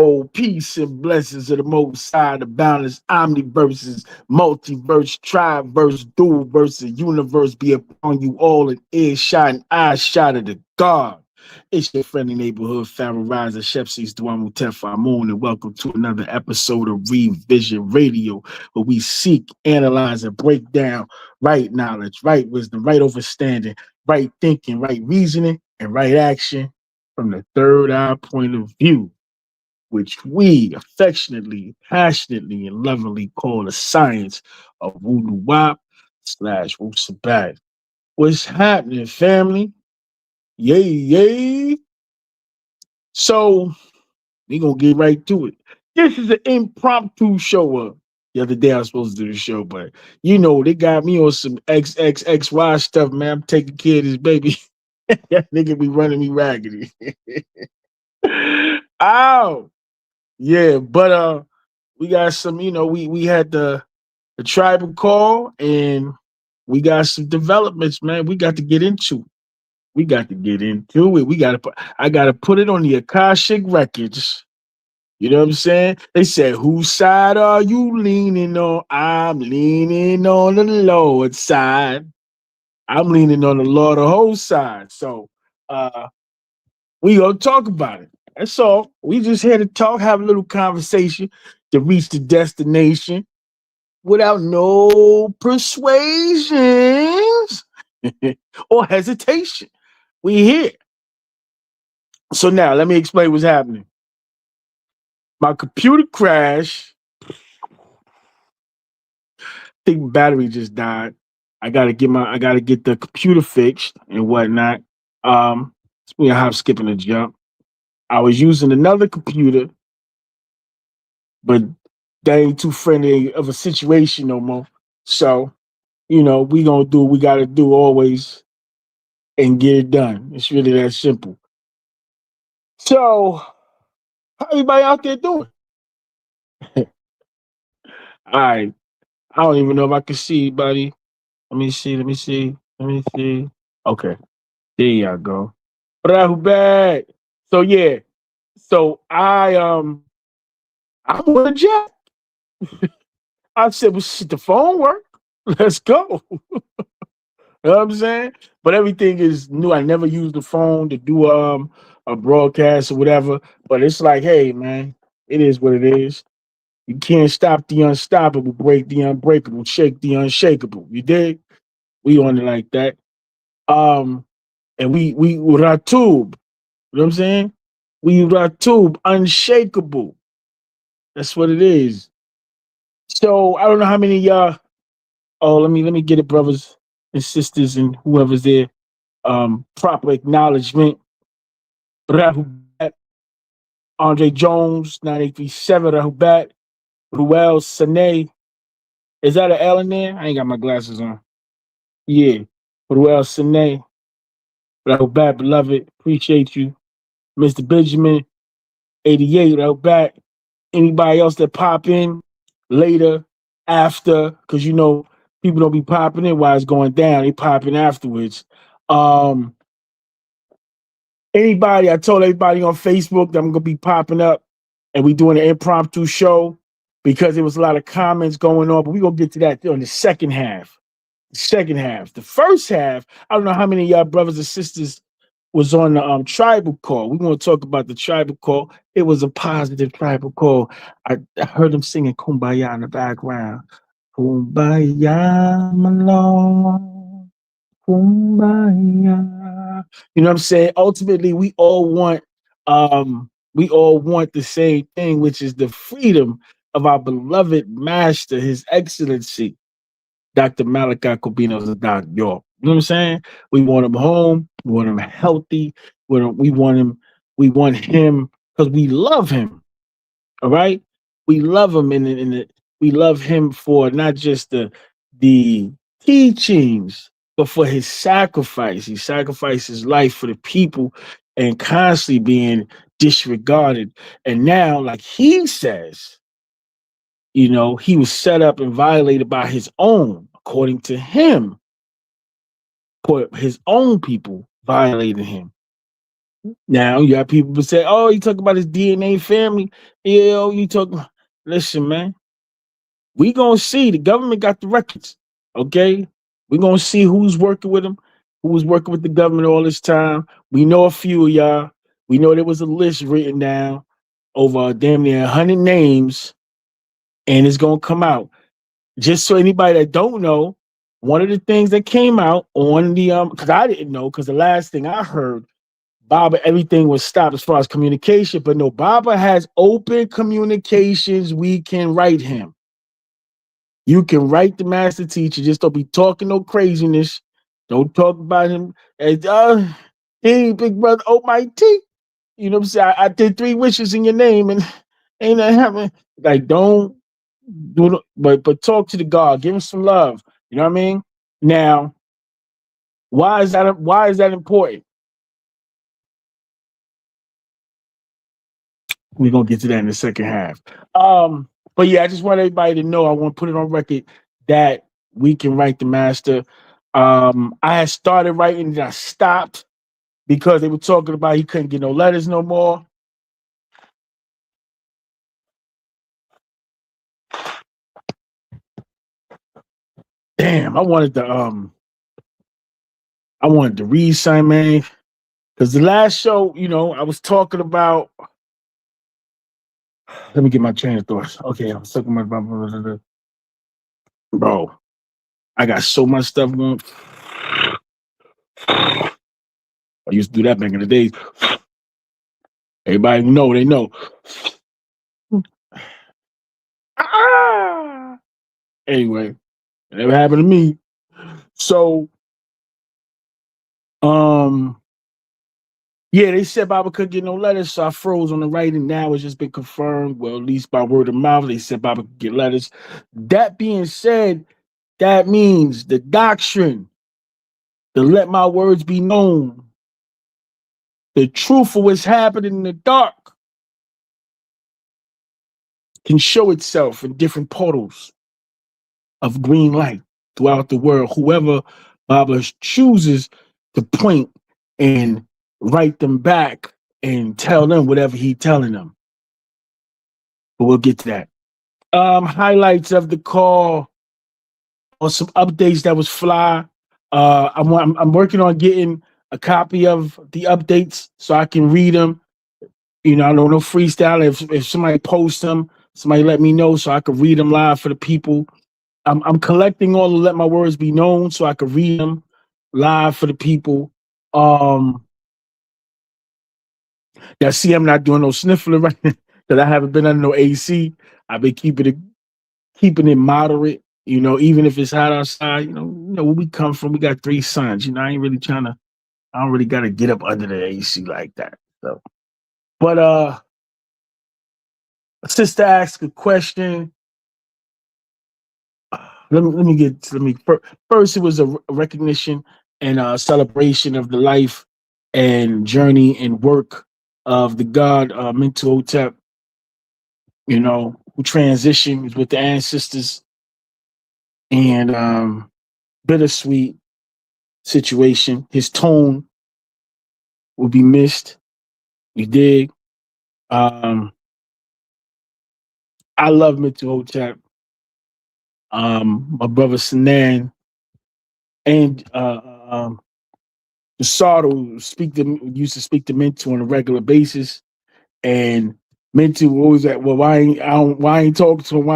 Yo, peace and blessings of the most high, the boundless omniverses, multiverse, triverse, dual versus universe be upon you all in earshot and eye shot of the God. It's your friendly neighborhood Pharaoh Riser, Chef C's Duamu Tefa Moon, and welcome to another episode of Revision Radio, where we seek, analyze, and break down right knowledge, right wisdom, right understanding, right thinking, right reasoning, and right action from the third eye point of view, which we affectionately, passionately, and lovingly call the science of Voodoo Wop slash Wu Sabat. What's happening, family? Yay, yay. So, we going to get right to it. This is an impromptu show up. The other day I was supposed to do the show, but you know, they got me on some XXXY stuff, man. I'm taking care of this baby. That nigga be running me raggedy. Ow. Yeah, but we got some, we had the tribal call and we got some developments, man. We got to get into. We got to get into it. I gotta put it on the Akashic records. You know what I'm saying? They said, whose side are you leaning on? I'm leaning on the Lord side. I'm leaning on the Lord the whole side. So we gonna talk about it. That's all. We just here to talk, have a little conversation to reach the destination without no persuasions or hesitation. We here. So now let me explain what's happening. My computer crashed. I think battery just died. I gotta get the computer fixed and whatnot. We hop, skipping a jump. I was using another computer, but that ain't too friendly of a situation no more. So, we gonna do what we gotta do always and get it done. It's really that simple. So, how everybody out there doing? All right. I don't even know if I can see, buddy. Let me see. Okay. There y'all go. Bad. So yeah. So I'm on a jet. I said, well shit, the phone work. Let's go. You know what I'm saying? But everything is new. I never used the phone to do a broadcast or whatever. But it's like, hey man, it is what it is. You can't stop the unstoppable, break the unbreakable, shake the unshakable. You dig? We on it like that. And we ratub. You know what I'm saying? We ratub, unshakable. That's what it is. So I don't know how many of y'all. Oh, let me get it, brothers and sisters and whoever's there. Proper acknowledgement. Rahubat, Andre Jones, 9837, Rahubat, Ruel Sane. Is that an L in there? I ain't got my glasses on. Yeah. Ruel Sane, Rahubat, beloved. Appreciate you. Mr. Benjamin, 88, Rahubat. Anybody else that pop in later, after, because people don't be popping in while it's going down. They pop in afterwards. Anybody, I told everybody on Facebook that I'm gonna be popping up and we doing an impromptu show because there was a lot of comments going on, but we're gonna get to that on the second half. The first half, I don't know how many of y'all brothers and sisters was on the tribal call. We're gonna talk about the tribal call. It was a positive tribal call. I heard them singing Kumbaya in the background. Kumbaya, my Lord. Kumbaya. You know what I'm saying? Ultimately, we all want the same thing, which is the freedom of our beloved master, His Excellency, Dr. Malachi Kobino Zadok York. You know what I'm saying? We want him home. We want him healthy. We want him because we love him. All right? We love him we love him for not just the teachings, but for his sacrifice. He sacrificed his life for the people and constantly being disregarded. And now, like he says, he was set up and violated by his own, according to him. His own people violated him. Now you have people who say, "Oh, you talk about his DNA family." Yeah, you talk. Listen, man, we gonna see. The government got the records. Okay, we gonna see who's working with him, who was working with the government all this time. We know a few of y'all. We know there was a list written down over damn near 100 names, and it's gonna come out. Just so anybody that don't know, one of the things that came out on the because I didn't know, because the last thing I heard, Baba, everything was stopped as far as communication. But no, Baba has open communications. We can write him. You can write the master teacher. Just don't be talking no craziness. Don't talk about him as hey, big brother, oh my tea. You know what I'm saying? I did 3 wishes in your name and ain't that happening. Like, don't do it, but talk to the God, give him some love. You know what I mean? Now, why is that important? We're gonna get to that in the second half. But yeah, I just want everybody to know, I want to put it on record that we can write the master. I had started writing and I stopped because they were talking about he couldn't get no letters no more. Damn, I wanted to read something, man. Because the last show, I was talking about. Let me get my train of thoughts. Okay, I was talking about bro. I got so much stuff going. I used to do that back in the days. Everybody know, they know. Ah! Anyway, it never happened to me. So, yeah, they said Baba couldn't get no letters, so I froze on the writing. Now it's just been confirmed. Well, at least by word of mouth, they said Baba could get letters. That being said, that means the doctrine to let my words be known, the truth of what's happening in the dark can show itself in different portals of green light throughout the world. Whoever Baba chooses to point and write them back and tell them whatever he's telling them. But we'll get to that. Highlights of the call or some updates that was fly. I'm working on getting a copy of the updates so I can read them. I don't know freestyle. If somebody posts them, somebody let me know so I can read them live for the people. I'm collecting all the let my words be known so I can read them live for the people. Yeah, see, I'm not doing no sniffling right now because I haven't been under no AC. I've been keeping it moderate. Even if it's hot outside. Where we come from, we got 3 sons. I ain't really trying to. I don't really got to get up under the AC like that. So, but sister asked a question. First it was a recognition and a celebration of the life and journey and work of the God Mentu who transitioned with the ancestors, and bittersweet situation. His tone will be missed. You dig? I love Mentu Hotep. My brother Sanan and Sato used to speak to Mentu on a regular basis, and Mentu always like, well, why ain't talking to him?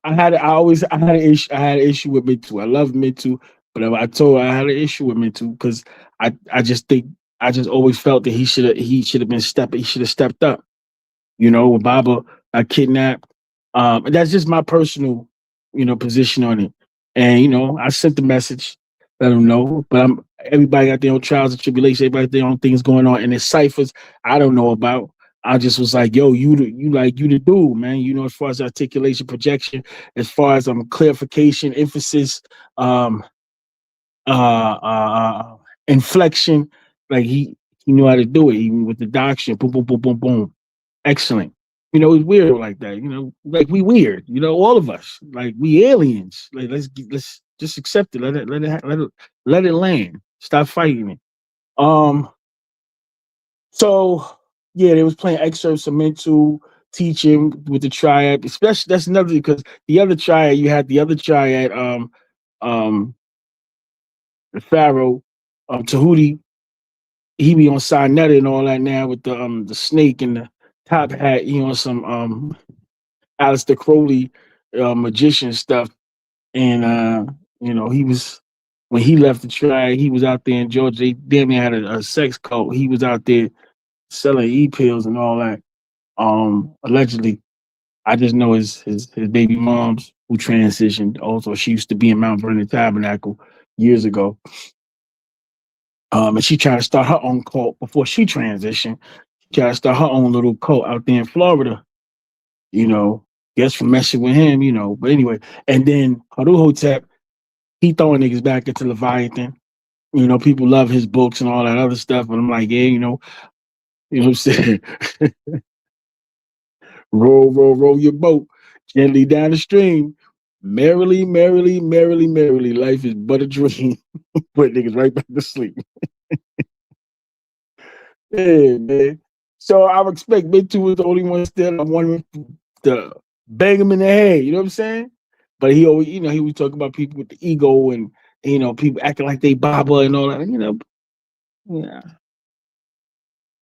I had an issue with Mentu. I love Mentu, but I told her I had an issue with Mentu because I just think I just always felt that he should have stepped up. When Baba got kidnapped. And that's just my personal, position on it. And I sent the message, let them know. But everybody got their own trials and tribulations. Everybody got their own things going on, and there's ciphers I don't know about. I just was like, yo, you the dude, man. As far as articulation, projection, as far as clarification, emphasis, um, inflection, like he knew how to do it, even with the doctrine. Boom, boom, boom, boom, boom. Excellent. It's weird like that. Like we weird. All of us, like we aliens. Like let's just accept it. Let it land. Stop fighting it. Um, So yeah, they was playing excerpts of mental teaching with the triad. Especially that's another because the other triad you had the other triad, um, the Pharaoh, Tahuti. He be on Sinetta and all that now with the snake and the top hat. He on some Aleister Crowley magician stuff. And he was when he left the triad, he was out there in Georgia. They damn near had a sex cult. He was out there selling pills and all that. Allegedly, I just know his baby moms who transitioned. Also, she used to be in Mount Vernon Tabernacle years ago. And she tried to start her own cult before she transitioned. She tried to start her own little cult out there in Florida. You know, guess for messing with him. But anyway, and then Haruhotep, he throwing niggas back into Leviathan. People love his books and all that other stuff, but I'm like, yeah, what I'm saying. Row your boat gently down the stream. Merrily, merrily, merrily, merrily. Life is but a dream. Put niggas right back to sleep. Yeah, man. So I would expect Big Two was the only one still. I wanted to bang him in the head. You know what I'm saying? But he always, he would talk about people with the ego and people acting like they Baba and all that. Yeah,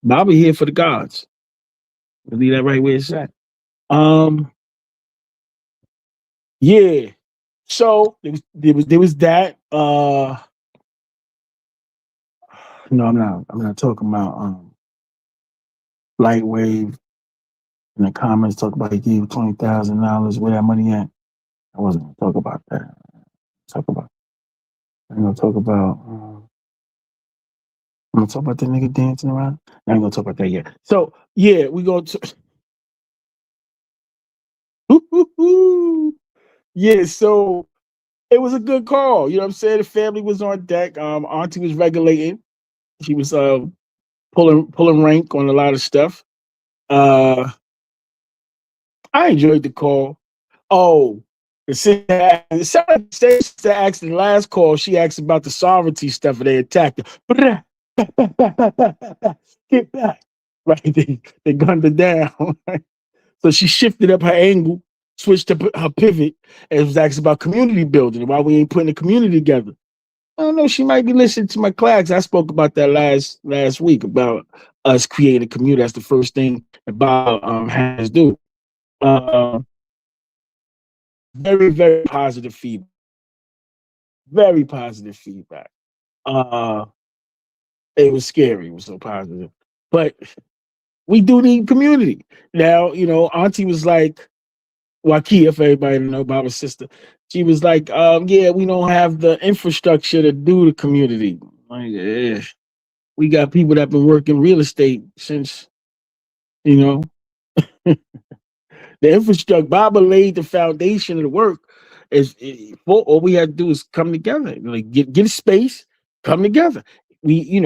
Baba here for the gods. We'll leave that right where it's at. Um, yeah. So there was that. No, I'm not. I'm not talking about Lightwave in the comments. Talk about he gave $20,000. Where that money at? I wasn't gonna talk about that. Talk about. I'm gonna talk about. I'm gonna talk about that nigga dancing around. I ain't gonna talk about that yet. So yeah, we go to. Yeah, so it was a good call. You know what I'm saying? The family was on deck. Auntie was regulating. She was pulling rank on a lot of stuff. Uh, I enjoyed the call. Oh, the sister asked the last call. She asked about the sovereignty stuff, and they attacked her. Get back! Right, they gunned her down. So she shifted up her angle, switched up her pivot, and was asking about community building and why we ain't putting the community together. I don't know. She might be listening to my class. I spoke about that last week about us creating a community. That's the first thing that Bob has to do. Uh, very, very positive feedback. Very positive feedback. Uh, it was scary. It was so positive. But we do need community. Now, Auntie was like, Wakia, for everybody to know, Baba's sister. She was like, yeah, we don't have the infrastructure to do the community. Like, we got people that have been working real estate since, you know, the infrastructure. Baba laid the foundation of the work. All we had to do is come together, like get a space, come together. We,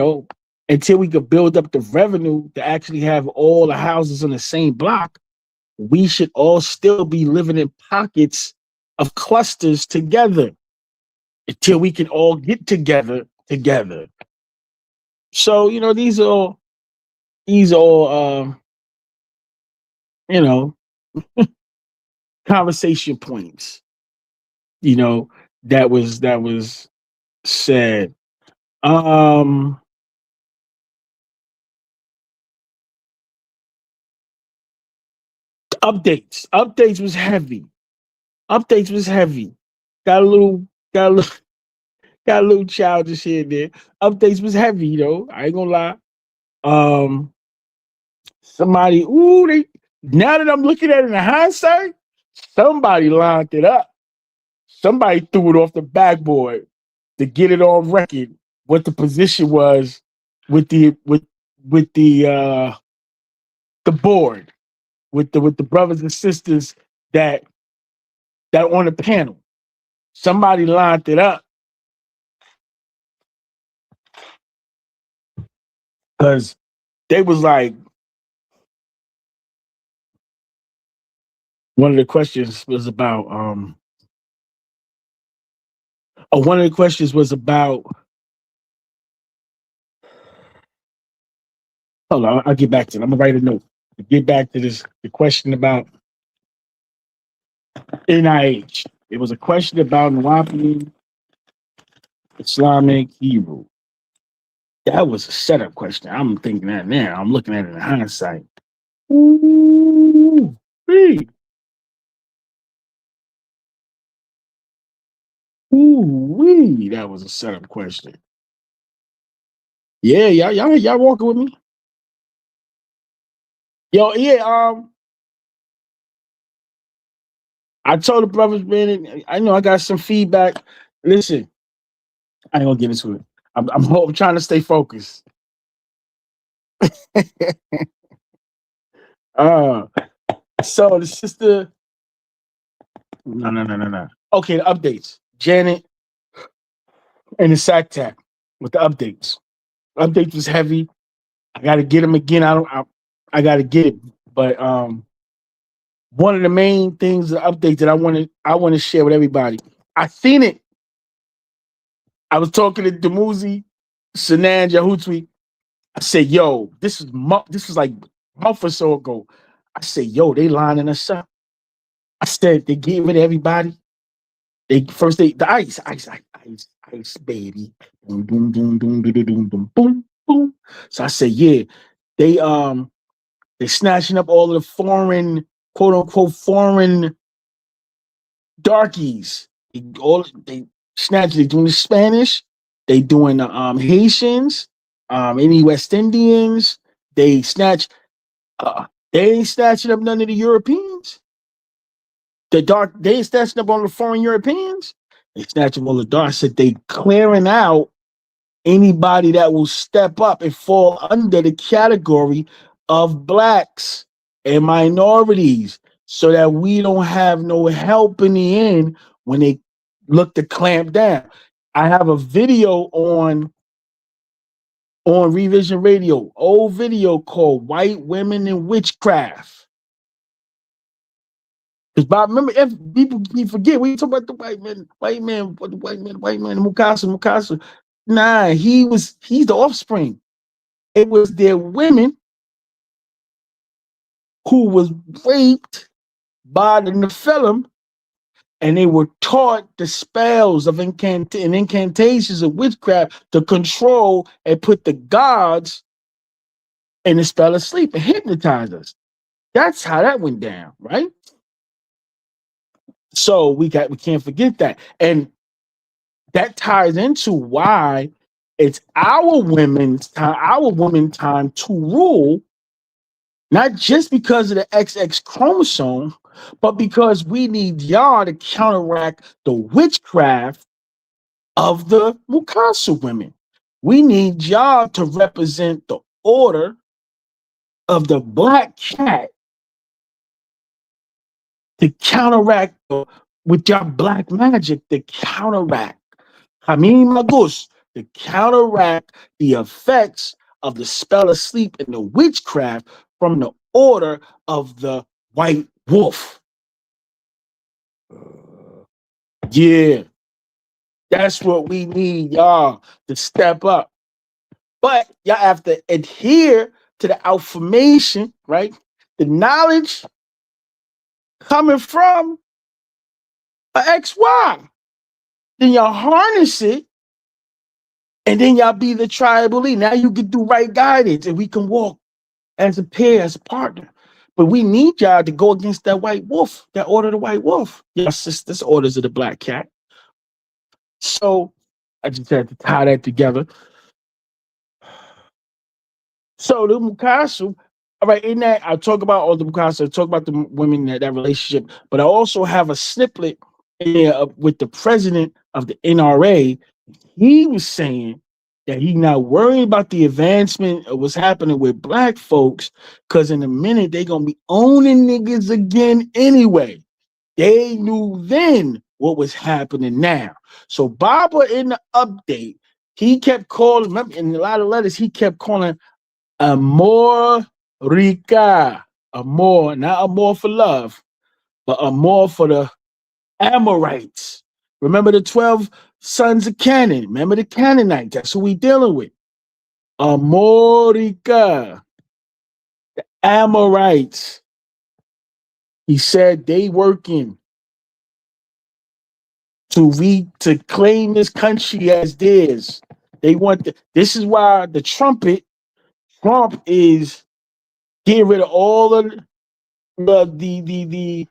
until we could build up the revenue to actually have all the houses on the same block, we should all still be living in pockets of clusters together until we can all get together. So, these are all you know, conversation points, you know, that was said. Um Updates was heavy. Updates was heavy. Got a little got a little got a little childish here and there. Updates was heavy, I ain't gonna lie. Um Somebody, they now that I'm looking at it in hindsight, somebody lined it up. Somebody threw it off the backboard to get it on record what the position was with the board, with the brothers and sisters that on the panel. Somebody lined it up because they was like, one of the questions was about one of the questions was about Hold on, I'll get back to it. I'm gonna write a note. Get back to this. The question about NIH. It was a question about Nawapi Islamic Hebrew. That was a setup question. I'm thinking that now. I'm looking at it in hindsight. Ooh, wee. Ooh, wee. That was a setup question. Yeah, y'all walking with me? Yo, yeah, I told the brothers, man, I know I got some feedback. Listen, I ain't gonna get into it. I'm trying to stay focused. uh, so the sister, no. Okay, the updates. Janet and the sack tap with the updates. Updates was heavy. I got to get them again. I got to get it. But one of the main things, the update that I want to share with everybody. I seen it. I was talking to Demuzi, Sanan, Yahutwi. I said, "Yo, this was like a month or so ago." I said, "Yo, they lining us up." I said, "They gave it to everybody. The ice, baby, boom, boom, boom, boom, boom, boom, boom, boom, boom." So I said, "Yeah, they snatching up all of the foreign, quote unquote, foreign darkies. They snatch. They doing the Spanish. They doing the Haitians, any West Indians. They snatch. They ain't snatching up none of the Europeans. The dark. They ain't snatching up all the foreign Europeans. They snatching all the dark. I said they clearing out anybody that will step up and fall under the category of blacks and minorities so that we don't have no help in the end when they look to clamp down. I have a video on Revision Radio, old video called White Women in Witchcraft. Because Bob, remember, if people forget, we talk about the white man, Mukasa. Nah, he's the offspring. It was their women who was raped by the Nephilim, and they were taught the spells of incantations of witchcraft to control and put the gods in the spell of sleep and hypnotize us. That's how that went down, right? So we can't forget that. And that ties into why it's our women's time to rule, not just because of the XX chromosome, but because we need y'all to counteract the witchcraft of the Mukasa women. We need y'all to represent the order of the black cat to counteract with your black magic to counteract Hamim Magus to counteract the effects of the spell of sleep and the witchcraft from the order of the white wolf. Yeah, that's what we need, y'all, to step up. But y'all have to adhere to the affirmation, right? The knowledge coming from an XY. Then y'all harness it, and then y'all be the tribal lead. Now you can do right guidance, and we can walk as a pair, as a partner. But we need y'all to go against that white wolf, that order of the white wolf. Your sisters, orders of the black cat. So I just had to tie that together. So the Mukasa, all right, in that I talk about all the Mukasa, I talk about the women that relationship, but I also have a snippet in there with the president of the NRA. He was saying that he's not worried about the advancement of what's happening with black folks, because in a minute they're gonna be owning niggas again anyway. They knew then what was happening now. So Baba in the update, he kept calling, remember in a lot of letters, he kept calling Amor Rica. Amor, not amor for love, but amor for the Amorites. Remember the 12 sons of Canaan. Remember the Canaanites. That's who we dealing with. Amorica. Amorites. He said they working to claim this country as theirs. They want this is why Trump is getting rid of all of the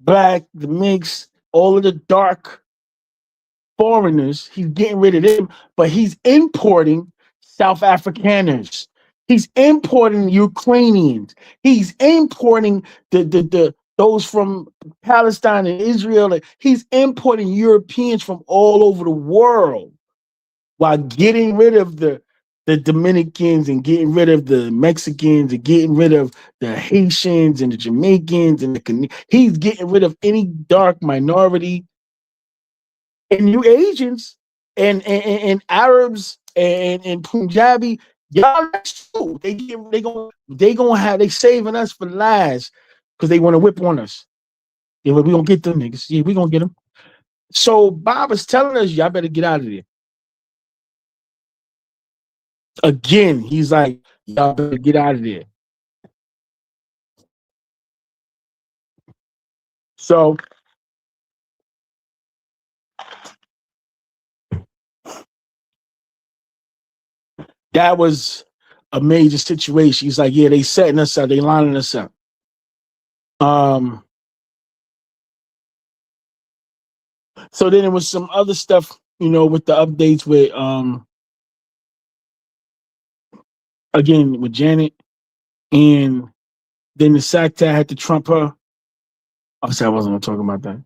black, the mixed, all of the dark foreigners. He's getting rid of them, but he's importing South Afrikaners. He's importing Ukrainians. He's importing the those from Palestine and Israel. He's importing Europeans from all over the world while getting rid of the Dominicans and getting rid of the Mexicans and getting rid of the Haitians and the Jamaicans and he's getting rid of any dark minority and you Asians and Arabs and Punjabi, y'all too. They gonna have they saving us for last because they want to whip on us. Yeah, we gonna get them niggas. Yeah, we gonna get them. So Bob is telling us, y'all better get out of there. Again, he's like, y'all better get out of there. So that was a major situation. He's like, yeah, they setting us up, they lining us up. So then there was some other stuff, with the updates with again with Janet, and then the SACTA had to trump her. Obviously, I wasn't gonna talk about that.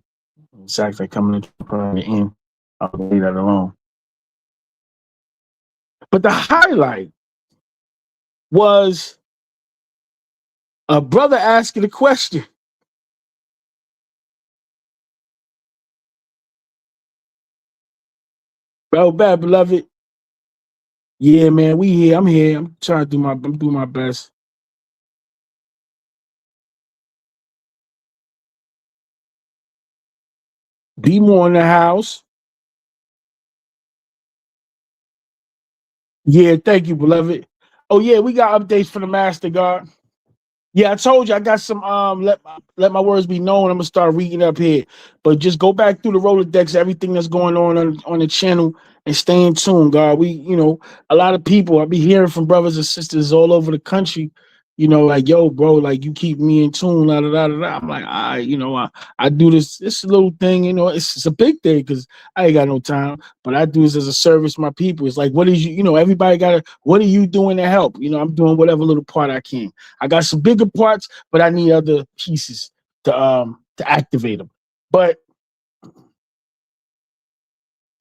SACTA coming to trump her in the end. I'll leave that alone. But the highlight was a brother asking a question. Bro, bad beloved. Yeah, man, we here. I'm here. I'm trying to I'm doing my best. Be more in the house. Yeah, thank you, beloved. Oh yeah, we got updates for the Master God. Yeah, I told you I got some let my words be known. I'm gonna start reading up here. But just go back through the Rolodex, everything that's going on the channel and stay in tune, God. We, a lot of people I be hearing from brothers and sisters all over the country, like, yo, bro, like you keep me in tune, la da da da. Da. I'm like, I do this little thing, it's a big thing because I ain't got no time, but I do this as a service to my people. It's like, what is everybody gotta, what are you doing to help? I'm doing whatever little part I can. I got some bigger parts, but I need other pieces to activate them. But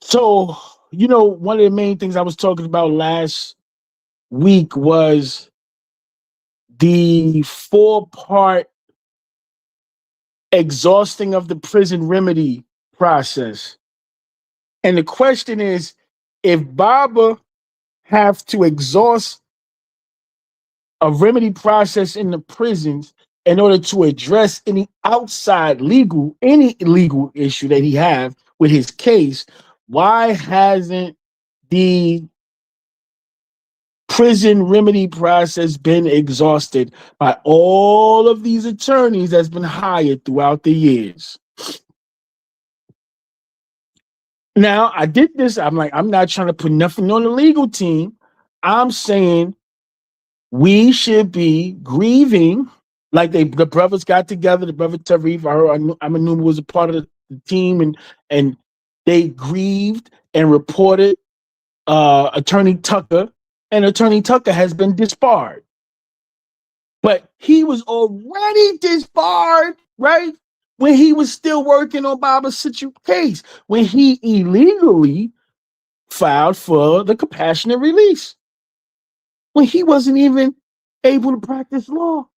so, one of the main things I was talking about last week was the 4-part exhausting of the prison remedy process. And the question is, if Baba have to exhaust a remedy process in the prisons in order to address any legal issue that he have with his case, why hasn't the prison remedy process been exhausted by all of these attorneys that's been hired throughout the years? Now, I did this. I'm like, I'm not trying to put nothing on the legal team. I'm saying we should be grieving like the brothers got together. The brother Tarif, Amenuma was a part of the team, and they grieved and reported Attorney Tucker, and Attorney Tucker has been disbarred. But he was already disbarred, right? When he was still working on Baba's case, when he illegally filed for the compassionate release, when he wasn't even able to practice law.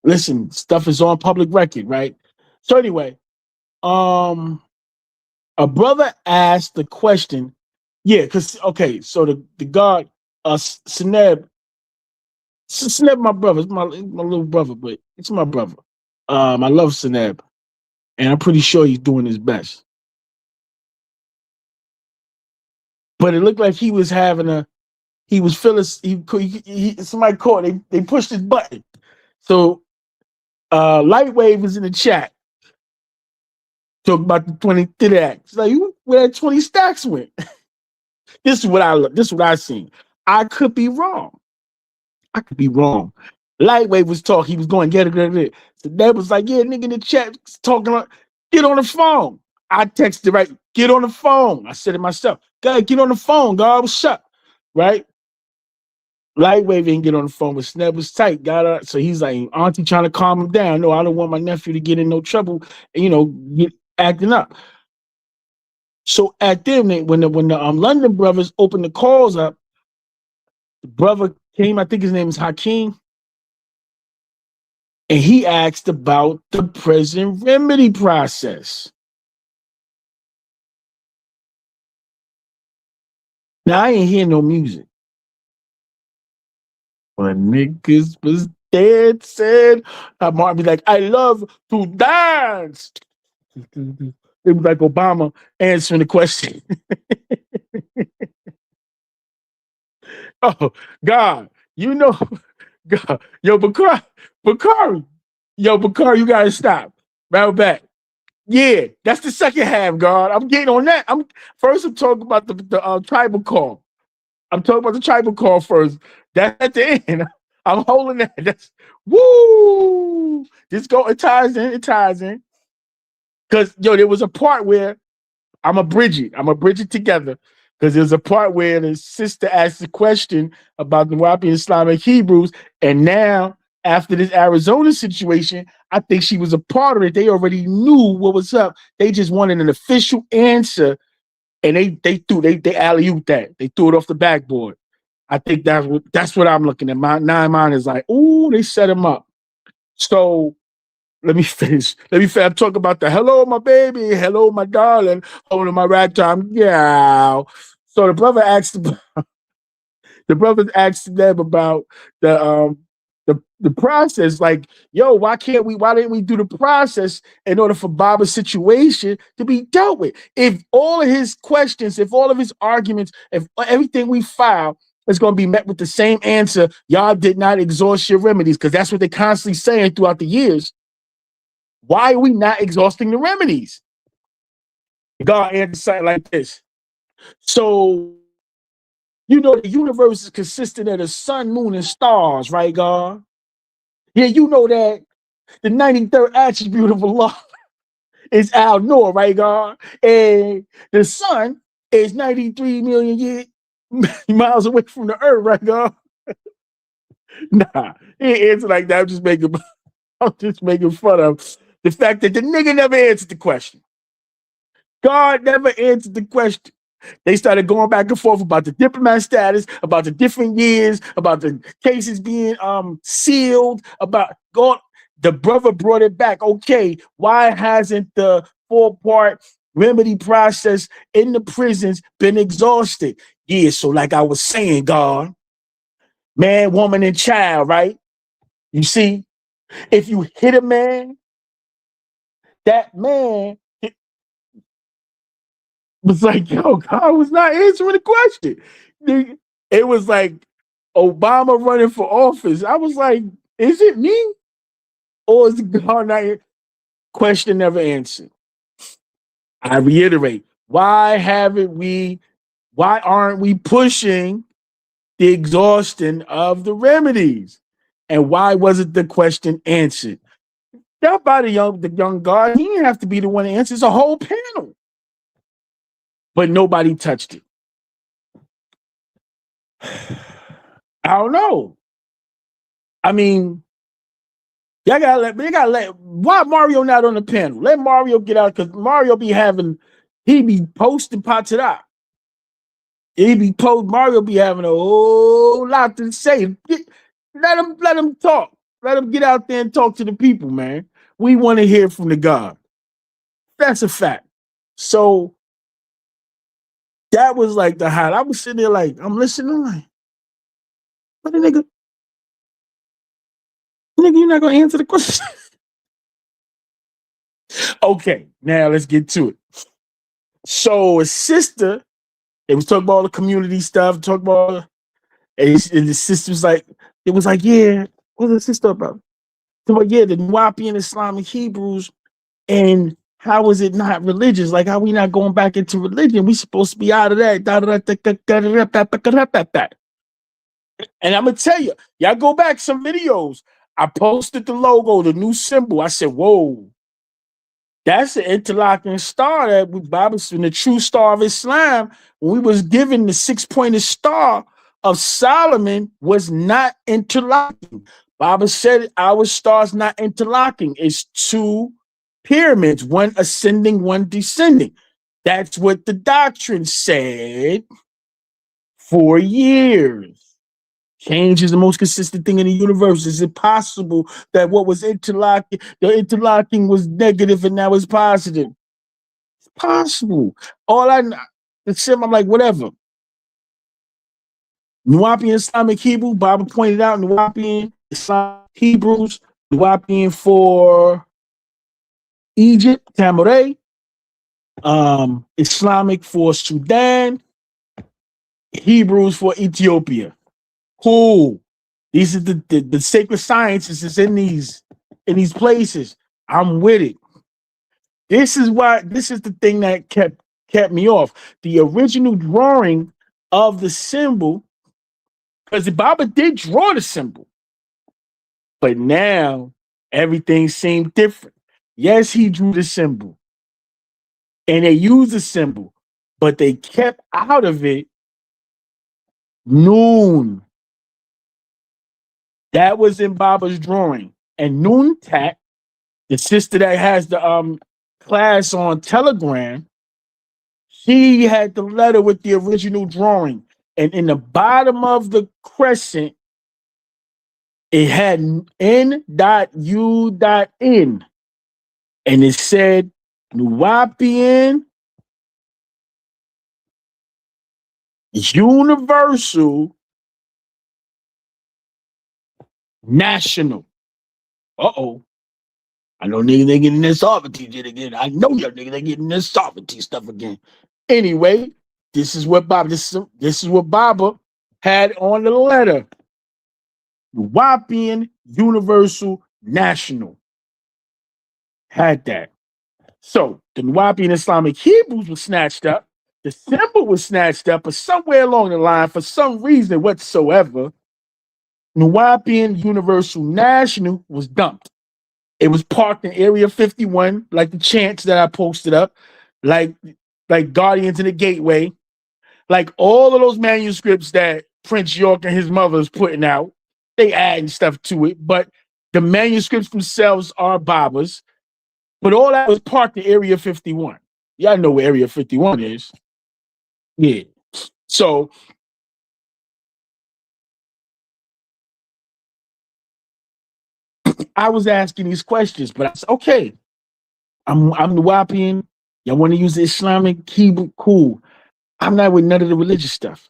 Listen, stuff is on public record, right? So anyway, a brother asked the question, so the guard, Seneb, my brother, it's my little brother, but it's my brother. I love Seneb, and I'm pretty sure he's doing his best. But it looked like he was having he was feeling somebody called. They pushed his button. So Lightwave was in the chat talking about the 20 acts. Like, where that 20 stacks went. This is what I seen. I could be wrong. Lightwave was talking. He was going get it. So Dad was like, yeah, nigga in the chat talking about, get on the phone. I texted right, get on the phone. I said it myself. God, get on the phone, God. What's up? Right? Lightwave didn't get on the phone, but Sneb was tight. Got her. So he's like, Auntie trying to calm him down. No, I don't want my nephew to get in no trouble, get acting up. So at them, when the London brothers opened the calls up, the brother came, I think his name is Hakeem, and he asked about the prison remedy process. Now, I ain't hear no music. When niggas was dead, said, Martin be like, I love to dance. It was like Obama answering the question. Oh, God, God, Bakari, you gotta stop. Right back. Yeah, that's the second half, God. I'm getting on that. I'm talking about the tribal call. I'm talking about the tribal call first. That's at the end. I'm holding that. That's woo. Just go. It ties in. Because there was a part where I'm gonna bridge it together. Because there's a part where the sister asked the question about the Wapi Islamic Hebrews, and now after this Arizona situation, I think she was a part of it. They already knew what was up. They just wanted an official answer, and they alley-ooped that. They threw it off the backboard. I think that's what I'm looking at. Mine is like, ooh, they set him up. So let me finish. I'm talking about the hello, my baby, hello, my darling, holding my ragtime. Yeah. So the brothers asked them about the process. Like, yo, why didn't we do the process in order for Baba's situation to be dealt with? If all of his questions, if all of his arguments, if everything we file is going to be met with the same answer, y'all did not exhaust your remedies, because that's what they're constantly saying throughout the years. Why are we not exhausting the remedies? God answered something like this. So, the universe is consistent of the sun, moon, and stars, right, God? Yeah, you know that the 93rd attribute of Allah is Al Noor, right, God? And the sun is 93 million miles away from the earth, right, God? Nah, he ain't answer like that. I'm just making fun of the fact that the nigga never answered the question. God never answered the question. They started going back and forth about the diplomat status, about the different years, about the cases being sealed, about God. The brother brought it back. Okay, why hasn't the 4-part remedy process in the prisons been exhausted? Yeah, so like I was saying, God, man, woman, and child, right? You see, if you hit a man, that man was like, yo, God was not answering the question. It was like Obama running for office. I was like, is it me? Or is God not? Question never answered. I reiterate, why aren't we pushing the exhaustion of the remedies? And why wasn't the question answered? That by the young God, he didn't have to be the one to answer. It's a whole panel. But nobody touched it. I don't know. I mean, y'all gotta let why Mario not on the panel? Let Mario get out, because Mario he be posting Patera. Mario be having a whole lot to say. Let him talk. Let him get out there and talk to the people, man. We want to hear from the God. That's a fact. So that was like the highlight. I was sitting there like, I'm listening, like, what the nigga, you're not gonna answer the question. Okay, now let's get to it. So a sister, they was talking about all the community stuff, talk about And the sister's like, it was like, yeah, what's the sister about? So, yeah, the Nuwapian Islamic Hebrews, and how is it not religious? Like, how we not going back into religion? We supposed to be out of that. And I'm gonna tell you, y'all go back some videos. I posted the logo, the new symbol. I said, whoa, that's the interlocking star that we Bible in the true star of Islam. When we was given the 6-pointed star of Solomon was not interlocking. Bible said our star's not interlocking. It's two pyramids, one ascending, one descending. That's what the doctrine said for years. Change is the most consistent thing in the universe. Is it possible that what was interlocking, the interlocking was negative and now it's positive? It's possible. All I know, I'm like, whatever. Nuwapian Islamic Hebrew, Bible pointed out, Nuwapian Islamic Hebrews, Nuwapian for Egypt, Tamaray, Islamic for Sudan, Hebrews for Ethiopia. Cool. These are the sacred sciences is in these places. I'm with it. This is the thing that kept me off. The original drawing of the symbol, because the Baba did draw the symbol, but now everything seemed different. Yes, he drew the symbol and they used the symbol, but they kept out of it Noon. That was in Baba's drawing. And Noontat, the sister that has the class on Telegram, she had the letter with the original drawing. And in the bottom of the crescent, it had N.U.N. And it said Nuwapian Universal National. Uh-oh. I know niggas they getting this sovereignty shit again. I know y'all niggas they getting this sovereignty stuff again. Anyway, this is what Baba had on the letter. Nuwapian Universal National had that. So the Nuwapian Islamic Hebrews was snatched up. The symbol was snatched up, but somewhere along the line, for some reason whatsoever, Nuwapian Universal National was dumped. It was parked in Area 51, like the chants that I posted up, like Guardians in the Gateway, like all of those manuscripts that Prince York and his mother is putting out. They adding stuff to it, but the manuscripts themselves are Baba's. But all that was parked in Area 51. Y'all know where Area 51 is. Yeah. So I was asking these questions, but I said, okay, I'm the Wapian. Y'all want to use the Islamic Hebrew? Cool. I'm not with none of the religious stuff.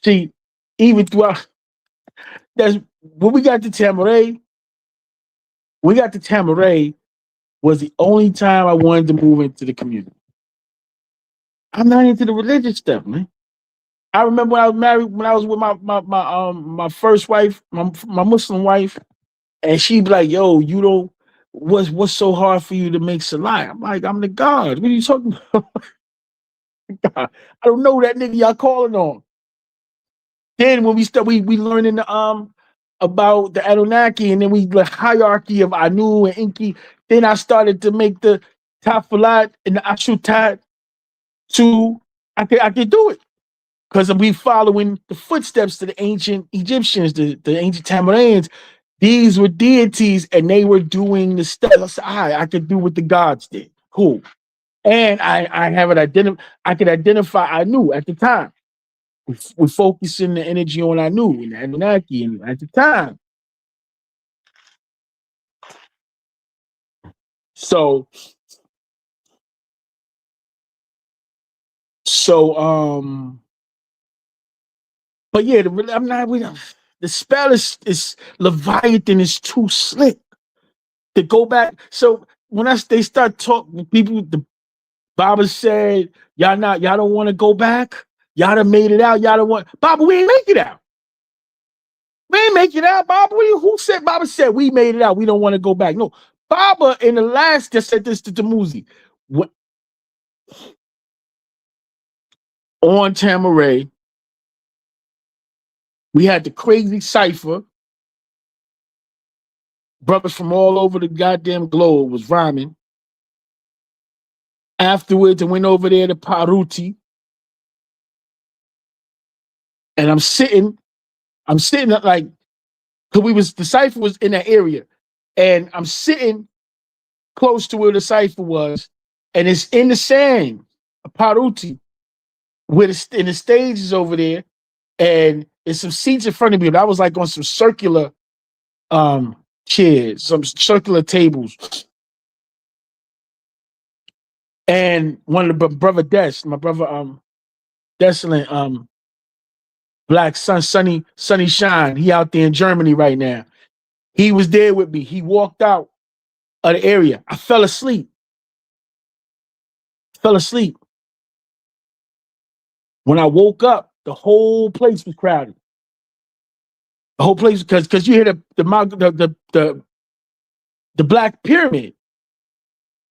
See, even throughout that's when we got to Tamaray, was the only time I wanted to move into the community. I'm not into the religious stuff, man. I remember when I was married, when I was with my first wife, my Muslim wife, and she'd be like, "Yo, you don't. What's so hard for you to make salat?" I'm like, "I'm the God. What are you talking about? I don't know that nigga y'all calling on." Then when we learning about the Anunnaki, and then the hierarchy of Anu and Enki. Then I started to make the Tafalat and the Ashutat to I could do it. Because we following the footsteps to the ancient Egyptians, the ancient Tamarans. These were deities, and they were doing the stuff. I said, I could do what the gods did. Cool. And I have it I could identify Anu at the time. We're focusing the energy on Anu and Anunnaki and at the time. So but yeah, I'm not with the spell is Leviathan is too slick to go back. So when they start talking, people, the Baba said, y'all don't want to go back. Y'all done made it out. Y'all don't want Baba, we ain't make it out. We ain't make it out, Baba. Who said Baba said we made it out? We don't want to go back. No, Baba in the last just said this to Tamuzi. On Tamaray, we had the crazy cipher. Brothers from all over the goddamn globe was rhyming. Afterwards, I went over there to Paruti. And I'm sitting like, because the cipher was in that area. And I'm sitting close to where the cipher was. And it's in the sand, Paruti, where in the stage is over there. And there's some seats in front of me. And I was like on some circular chairs, some circular tables. And one of the brother Des, my brother Desolate, Black Sun, Sunny Shine. He out there in Germany right now. He was there with me. He walked out of the area. I fell asleep. When I woke up, the whole place was crowded. The whole place, because you hear the Black Pyramid.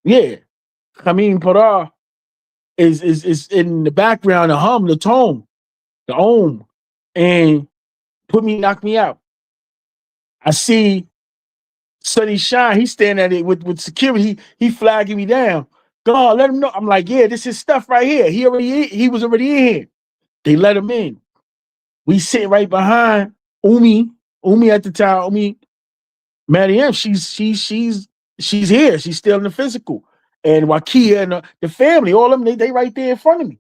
Yeah. Parah is in the background, the tone, the Om, and knock me out. I see Sunny Shine, he's standing at it with security. He flagging me down. God, let him know. I'm like, yeah, this is stuff right here. He was already in here. They let him in. We sit right behind Umi at the time. Mariam, she's here. She's still in the physical. And Wakia and the family, all of them, they right there in front of me.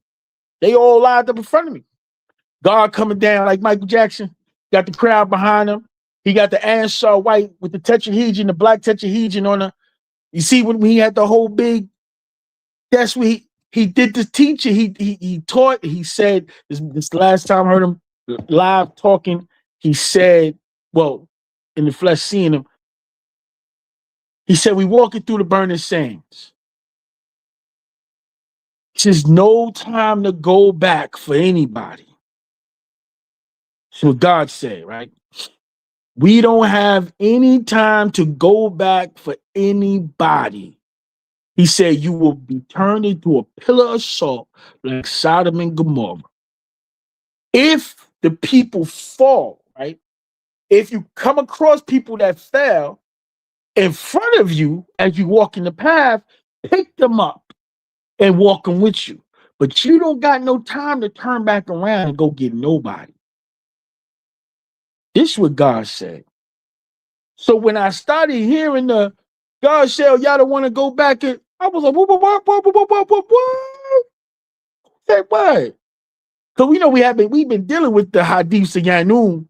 They all lined up in front of me. God coming down like Michael Jackson. Got the crowd behind him. He got the Ansar white with the tetrahedron, the black tetrahedron on her. You see when he had the whole big, that's what he did the teaching. He taught, he said, this last time I heard him live talking, he said, well, in the flesh seeing him, he said, we walking through the burning sands. He says, no time to go back for anybody. That's what God said, right? We don't have any time to go back for anybody. He said, you will be turned into a pillar of salt like Sodom and Gomorrah. If the people fall, right? If you come across people that fell in front of you as you walk in the path, pick them up and walk them with you. But you don't got no time to turn back around and go get nobody. This is what God said. So when I started hearing the God said, y'all don't want to go back, and I was like, what? Say what? Because we know we've been dealing with the Hadiths of Yanun,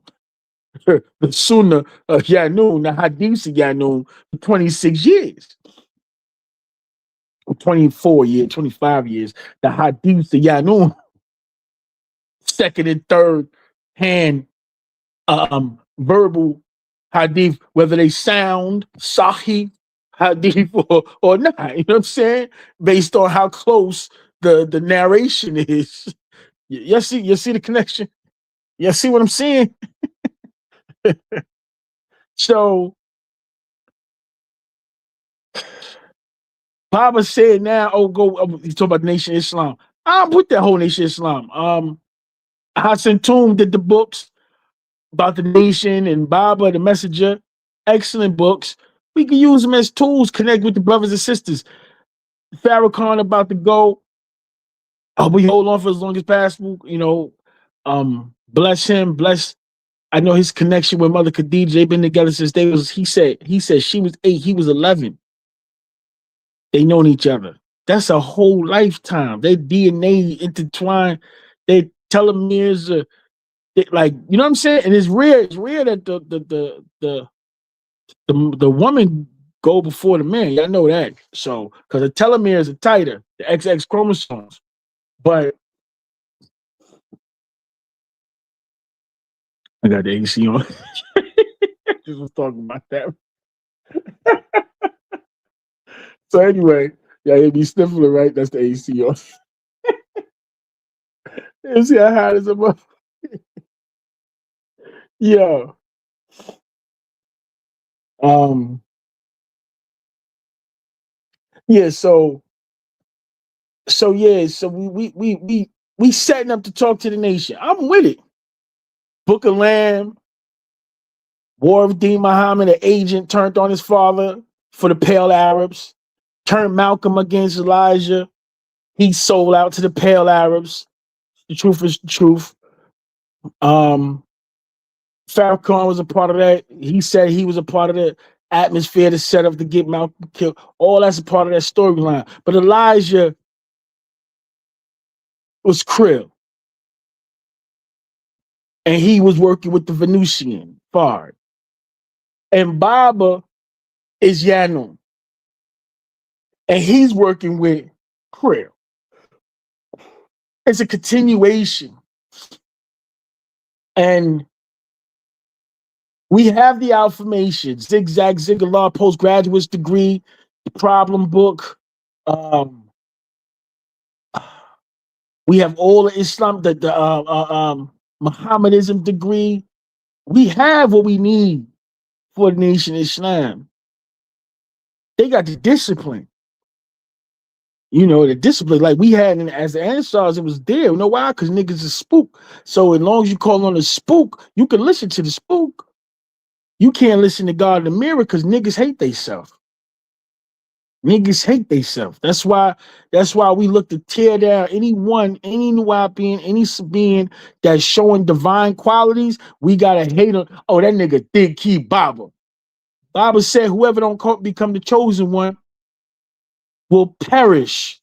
the Sunnah of Yanun, the Hadiths of Yanun for 26 years. 24 years, 25 years, the Hadiths of Yanun, second and third hand verbal hadith, whether they sound sahih hadith or not, you know what I'm saying? Based on how close the narration is. You see the connection? You see what I'm saying? So Baba said now, you talk about Nation Islam. I'll put that whole Nation Islam. Hassan Toom did the books about the nation and Baba, the messenger. Excellent books. We can use them as tools, connect with the brothers and sisters. Farrakhan about to go. I hope we hold on for as long as possible. Bless him, bless. I know his connection with Mother Khadija. They've been together since he said she was 8, he was 11. They known each other. That's a whole lifetime. Their DNA intertwined. Their telomeres are like, you know what I'm saying? And it's rare that the woman go before the man. Y'all know that. So, because the telomeres are tighter, the XX chromosomes. But I got the AC on. Just was talking about that. So anyway, yeah, he'd be sniffling, right? That's the AC on. You see how hot is a mother? Yeah. Um, yeah, so we setting up to talk to the nation. I'm with it. Book of Lamb, War of Dean Muhammad, an agent turned on his father for the Pale Arabs, turned Malcolm against Elijah. He sold out to the Pale Arabs. The truth is the truth. Um, Farrakhan was a part of that. He said he was a part of the atmosphere to set up to get Malcolm killed. All that's a part of that storyline. But Elijah was Krill, and he was working with the Venusian Fard. And Baba is Yanun, and he's working with Krill. It's a continuation. And we have the affirmation, Zigzag Ziglar postgraduate's degree, the problem book. We have all the Islam, the Mohammedanism degree. We have what we need for the nation of Islam. They got the discipline. You know, the discipline like we had as the Ansars, it was there. You know why? Because niggas is spook. So as long as you call on the spook, you can listen to the spook. You can't listen to God in the mirror because niggas hate theyself. Niggas hate theyself. That's why we look to tear down any Nuwapian, any Sabian that's showing divine qualities. We gotta hate him. Oh, that nigga think he Baba. Baba said whoever don't become the chosen one will perish.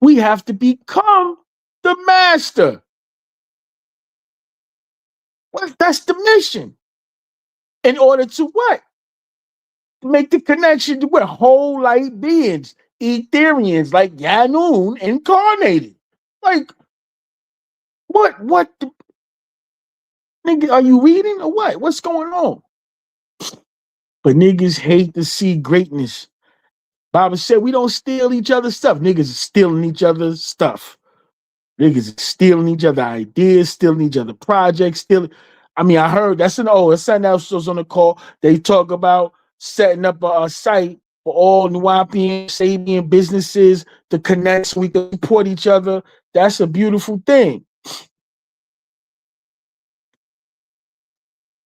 We have to become the master. Well, that's the mission. In order to what? Make the connection to what? Whole light beings, Etherians, like Yanun incarnated. Like, what the nigga, are you reading or what? What's going on? But niggas hate to see greatness. Baba said we don't steal each other's stuff. Niggas is stealing each other's stuff. Niggas is stealing each other ideas, stealing each other projects, stealing. I mean, I heard that's something else was on the call. They talk about setting up a site for all Nuwapian, Sabian businesses to connect so we can support each other. That's a beautiful thing.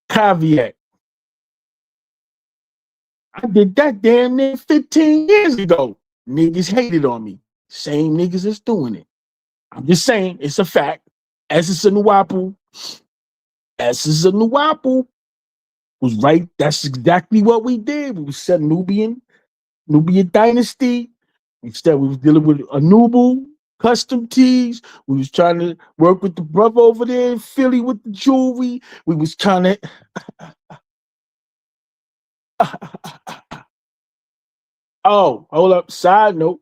Caveat. I did that damn near 15 years ago. Niggas hated on me. Same niggas is doing it. I'm just saying, it's a fact. Essence of Nuwapu. Essence of Nuwapu was right. That's exactly what we did. We set Nubian dynasty. Instead, we was dealing with Anubu, custom tees. We was trying to work with the brother over there in Philly with the jewelry. We was trying to oh, hold up. Side note,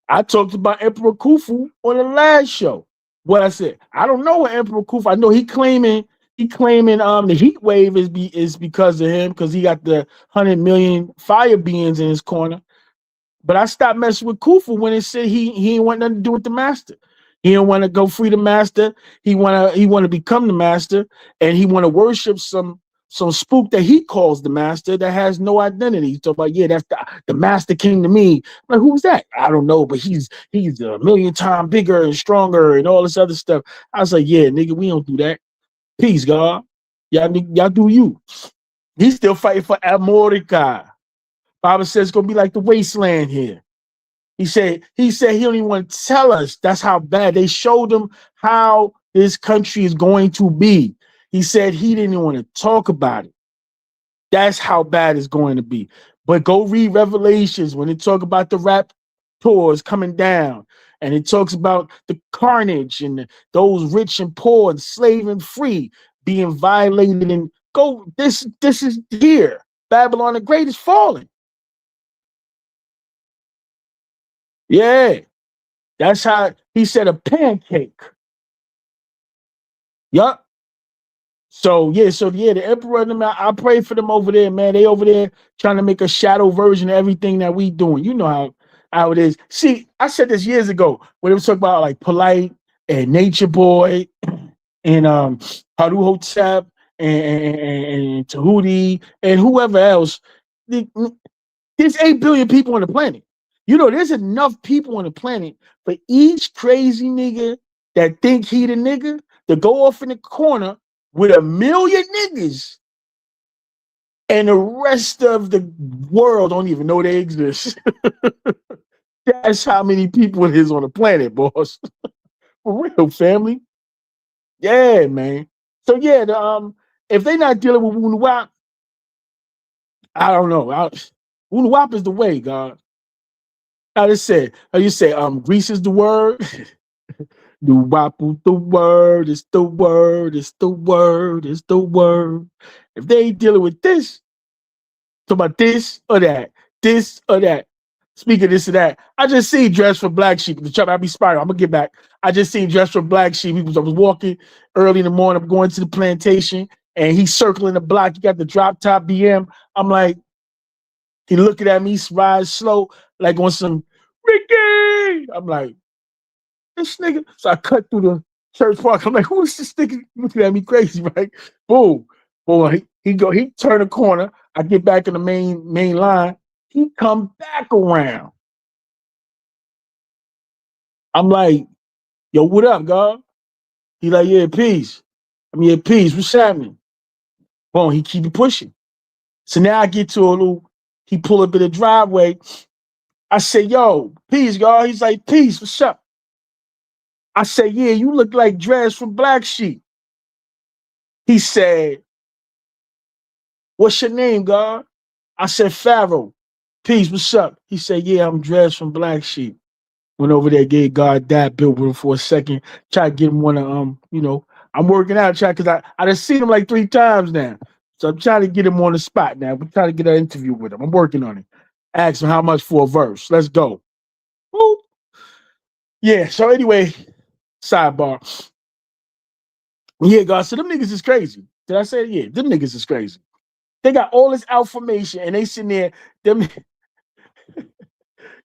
I talked about Emperor Khufu on the last show. What I said, I don't know what Emperor Khufu. I know he claiming the heat wave is because of him because he got the 100 million fire beings in his corner. But I stopped messing with Khufu when it said he ain't want nothing to do with the master. He didn't want to go free the master. He want to become the master, and he want to worship some spook that he calls the master that has no identity. So, about that's the master came to me. I'm like, who's that? I don't know, but he's a million times bigger and stronger and all this other stuff. I was like, yeah, nigga, we don't do that. Peace, God. Y'all do you. He's still fighting for Amorica. Baba says it's gonna be like the wasteland here. He said he don't even want to tell us. That's how bad. They showed him how this country is going to be. He said he didn't even want to talk about it. That's how bad it's going to be. But go read Revelations when it talk about the raptors coming down, and it talks about the carnage and those rich and poor and slave and free being violated. And go, this is here. Babylon the Great is falling. Yeah, that's how he said a pancake. Yup. So the emperor and them, I pray for them over there, man. They over there trying to make a shadow version of everything that we doing. You know how it is. See, I said this years ago when it was talking about like Polite and Nature Boy and Haru Hotep and Tahuti and whoever else. There's 8 billion people on the planet. You know, there's enough people on the planet for each crazy nigga that think he the nigga to go off in the corner with 1 million niggas, and the rest of the world don't even know they exist. That's how many people it is on the planet, boss. For real, family. Yeah, man. So yeah, if they not dealing with Woon Wap, I don't know. Woon Wap is the way, God. How you say, Greece is the word. The Wap is the word, it's the word, it's the word, it's the word. If they ain't dealing with this, talk about this or that, this or that. Speaking of this or that, I just seen Dress for Black Sheep. The chop, I be spiral. I'm gonna get back. I just seen Dress for Black Sheep. I was walking early in the morning. I'm going to the plantation, and he's circling the block. He got the drop top BM. I'm like, he looking at me, rise slow, like on some Ricky. I'm like, this nigga. So I cut through the church park. I'm like, who is this nigga looking at me crazy, right? Boom. Boy, he turn a corner. I get back in the main line. He come back around. I'm like, yo, what up, God? He like, yeah, peace. I'm yeah, peace. What's happening? Boom, he keep it pushing. So now I get to a little, he pull up in the driveway. I say, yo, peace, God. He's like, peace, what's up? I say, yeah, you look like Dress from Black Sheep. He said, what's your name, God? I said, Pharaoh. Peace, what's up? He said, yeah, I'm Dress from Black Sheep. Went over there, gave God that, built with him for a second, try to get him one of, I'm working out, because I done seen him like 3 times now. So I'm trying to get him on the spot now. I'm trying to get an interview with him. I'm working on it. Ask him how much for a verse. Let's go. Woo. Yeah, so anyway, sidebar. Yeah, God, so them niggas is crazy. Did I say it? Yeah, them niggas is crazy. They got all this information and they sitting there, them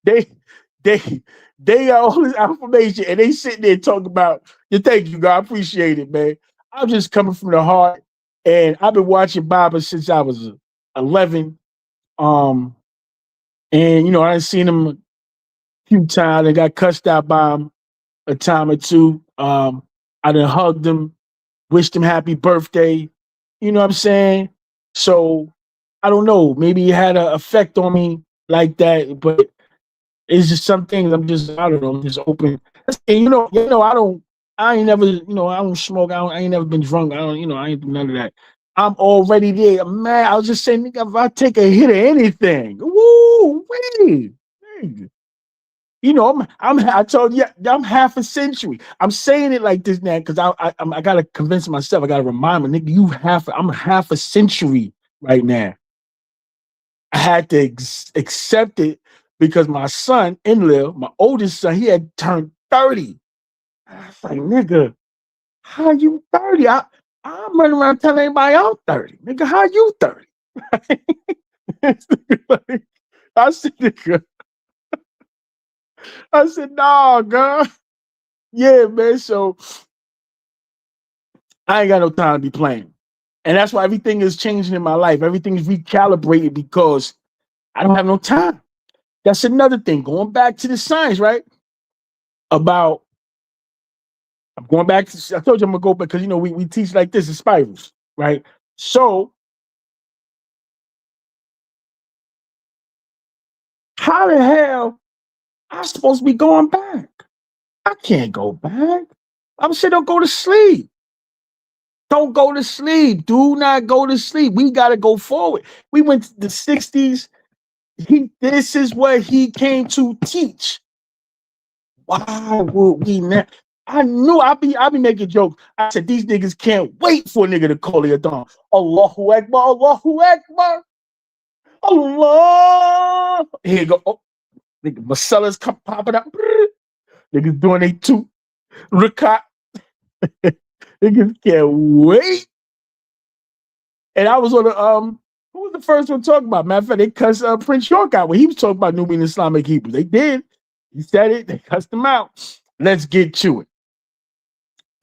they they got all this information and they sitting there talking about, yeah, thank you, God, I appreciate it, man. I'm just coming from the heart, and I've been watching Baba since I was 11. And I've seen him a few times. I got cussed out by him a time or two. I done hugged him, wished him happy birthday. You know what I'm saying? So I don't know. Maybe it had an effect on me like that, but it's just some things I don't know, I'm just open. And I ain't never, I don't smoke, I ain't never been drunk, I ain't do none of that. I'm already there. Man, I was just saying, nigga, if I take a hit of anything, woo, wait. I told you, I'm half a century. I'm saying it like this now because I gotta convince myself, I gotta remind me, nigga, I'm half a century right now. I had to accept it because my son, Enlil, my oldest son, he had turned 30. I was like, nigga, how you 30? I'm running around telling everybody I'm 30. Nigga, how you 30? I said, nigga. I said, nah, girl. Yeah, man. So I ain't got no time to be playing. And that's why everything is changing in my life. Everything is recalibrated because I don't have no time. That's another thing. Going back to the science, right? I'm going back to, I told you I'm gonna go back because we teach like this in spirals, right? So how the hell I'm supposed to be going back? I can't go back. I'm saying don't go to sleep. Don't go to sleep. Do not go to sleep. We gotta go forward. We went to the 60s. This is what he came to teach. Why would we not? I knew I'd be making jokes. I said these niggas can't wait for a nigga to call it dawn. Allahu Akbar, Allahu Akbar, Allah. Here you go. Oh, nigga, Marcella's come popping up. Niggas doing they 2 rakat. Niggas can't wait. And I was on the who was the first one talking about? Matter of fact, they cussed Prince York out when he was talking about Nubian Islamic Hebrews. They did. He said it. They cussed him out. Let's get to it.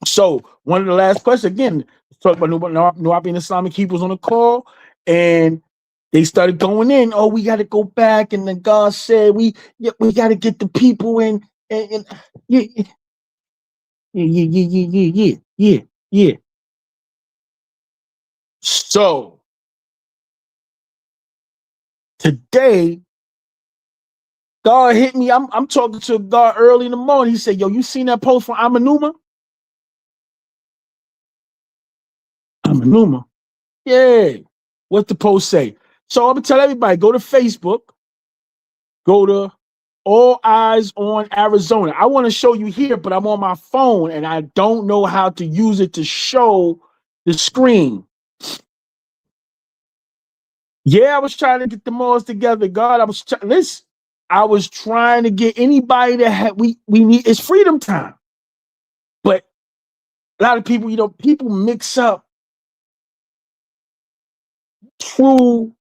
So one of the last questions again, talk about Nuwapi Islamic Hebrews on the call, and they started going in. Oh, we got to go back, and then God said we got to get the people in, and yeah, yeah. So today, God hit me. I'm talking to God early in the morning. He said, "Yo, you seen that post from Amanuma?" Amanuma. Yeah. What the post say? So I'm gonna tell everybody, go to Facebook, go to All Eyes on Arizona. I want to show you here, but I'm on my phone and I don't know how to use it to show the screen. Yeah, I was trying to get them all together. God, I was trying to get anybody that had we need. It's freedom time, but a lot of people, people mix up true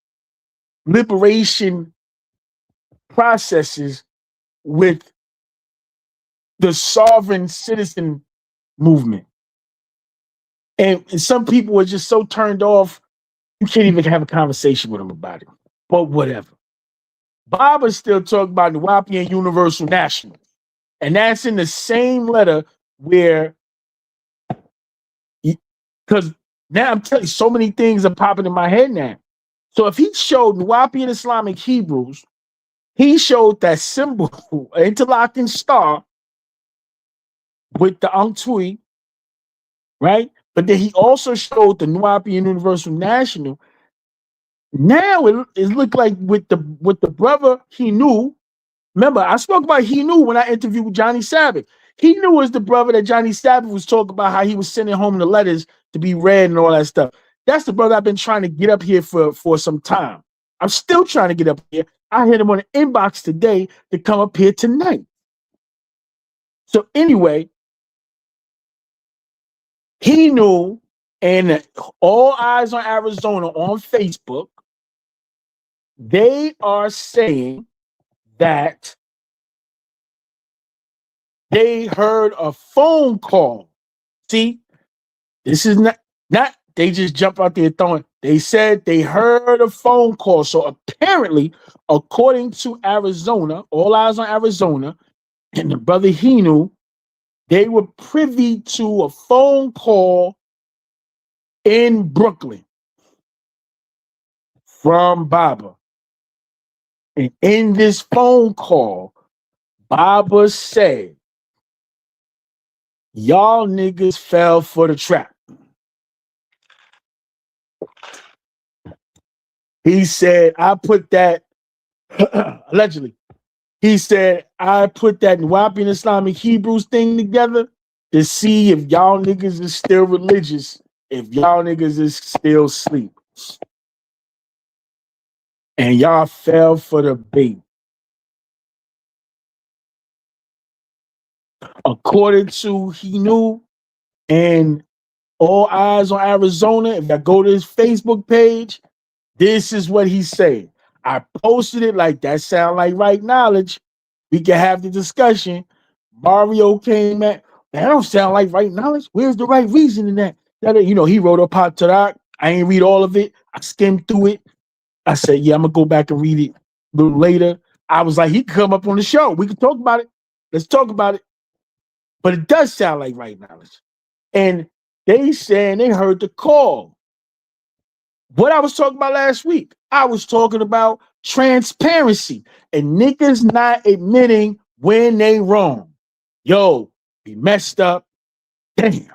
liberation processes with the sovereign citizen movement. And some people are just so turned off, you can't even have a conversation with them about it. But whatever. Bob is still talking about the Nuwapian Universal National. And that's in the same letter where, because now I'm telling you, so many things are popping in my head now. So if he showed Nuwapian Islamic Hebrews, he showed that symbol, interlocking star with the Amtui, right? But then he also showed the Nuwapian Universal National. Now it looked like with the brother he knew. Remember, I spoke about he knew when I interviewed Johnny Sabbath. He knew was the brother that Johnny Sabbath was talking about how he was sending home the letters to be read and all that stuff. That's the brother I've been trying to get up here for some time. I'm still trying to get up here. I hit him on the inbox today to come up here tonight. So anyway, he knew, and All Eyes on Arizona on Facebook, they are saying that they heard a phone call. See, this is not they just jump out there throwing. They said they heard a phone call. So apparently, according to Arizona, All Eyes on Arizona, and the brother Hinu, they were privy to a phone call in Brooklyn from Baba. And in this phone call, Baba said, y'all niggas fell for the trap. He said, I put that, allegedly, he said, I put that Nuwapian Islamic Hebrews thing together to see if y'all niggas is still religious, if y'all niggas is still asleep. And y'all fell for the bait. According to he knew, and All Eyes on Arizona, if I go to his Facebook page, this is what he said. I posted it like that sound like right knowledge. We can have the discussion. Mario came at, that don't sound like right knowledge. Where's the right reason in that? He wrote a part to that. I ain't read all of it. I skimmed through it. I said, yeah, I'm gonna go back and read it a little later. I was like, he can come up on the show. We can talk about it. Let's talk about it. But it does sound like right knowledge. And they saying they heard the call. What I was talking about last week, I was talking about transparency and niggas not admitting when they wrong. Yo, we messed up. Damn.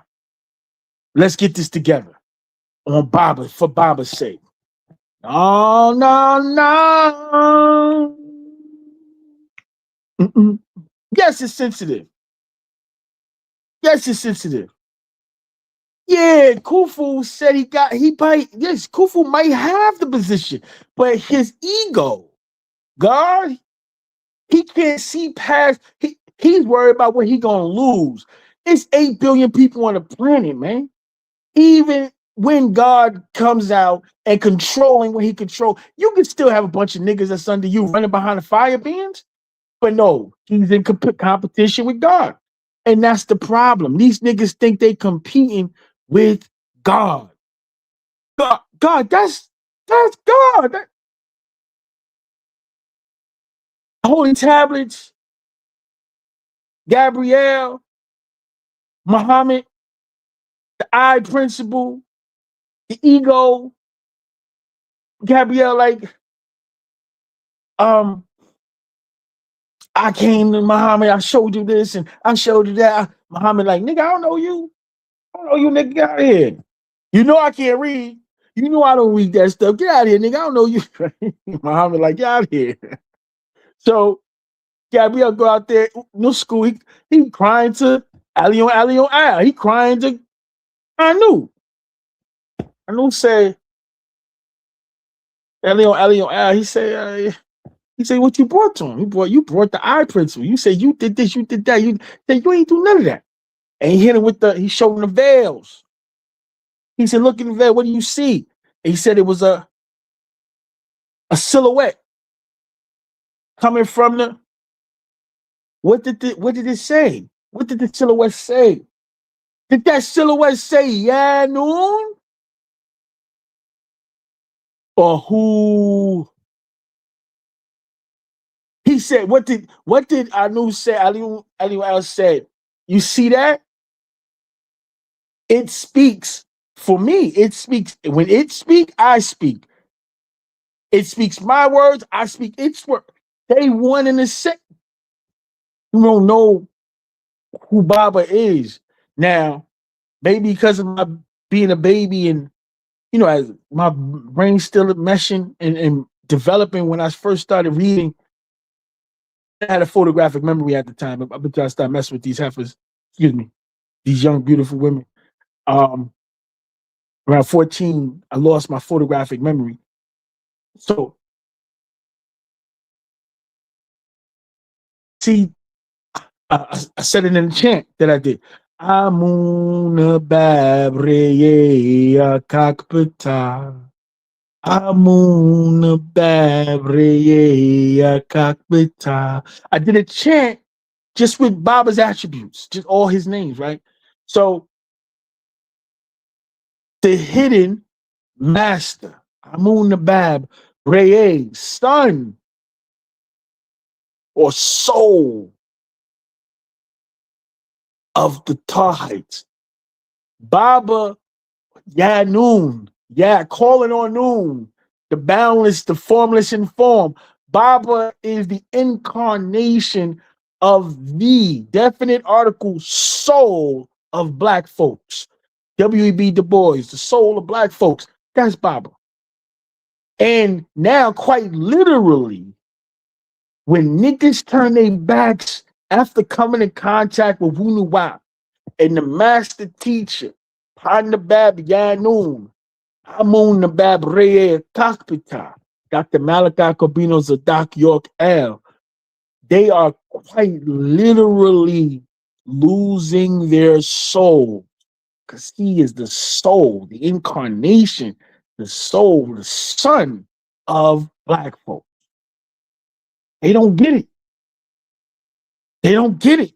Let's get this together on Baba, for Baba's sake. Oh, no. Mm-mm. Yes, it's sensitive. Yeah, Kufu said Kufu might have the position, but his ego, God, he can't see past, he's worried about what he gonna lose. It's 8 billion people on the planet, man. Even when God comes out and controlling what he controls, you can still have a bunch of niggas that's under you running behind the fire beams. But no, he's in competition with God. And that's the problem. These niggas think they competing with God. God, that's God. Holy tablets, Gabrielle, Muhammad, the I principle, the ego, Gabrielle, like, I came to Muhammad, I showed you this and I showed you that. Muhammad, like, nigga, I don't know you. I don't know you, nigga, get out of here. You know I can't read. You know I don't read that stuff. Get out of here, nigga. I don't know you. Muhammad, like, get out of here. So Gabrielle go out there, no school. He crying to Ali on Al. He crying to Anu. Anu said, Ali on Al. He said, what you brought to him? You brought the I principle. You said you did this, you did that. You said you ain't do none of that. And he hit him he showed him the veils. He said, look in the veil, what do you see? And he said it was a silhouette coming from the. What did it say? What did the silhouette say? Did that silhouette say Yanun? Or who? He said, what did Anu say? Ali else said, you see that? It speaks for me. It speaks. When it speaks, I speak. It speaks my words, I speak its word. They one and the same. You don't know who Baba is. Now, maybe because of my being a baby and, as my brain still meshing and developing when I first started reading, I had a photographic memory at the time. Up until I started messing with these heifers, these young, beautiful women. Around 14, I lost my photographic memory. So, see, I said it in the chant that I did. Amuna babreye kakpita. Amuna babreye kakpita. I did a chant just with Baba's attributes, just all his names, right? So the hidden master, Amuna Bab, Reye, son or soul of the Tahites. Baba Yanun, calling on Noon, the boundless, the formless in form. Baba is the incarnation of the definite article soul of black folks. W.E.B. Du Bois, the soul of black folks. That's Baba. And now, quite literally, when niggas turn their backs after coming in contact with Wunuwap and the master teacher, Pandabab Yanun, Amun Nabab Reye Takpita, Dr. Malachi Kobino Zadak York L, they are quite literally losing their soul because he is the soul, the incarnation, the soul, the son of black folk. They don't get it. They don't get it.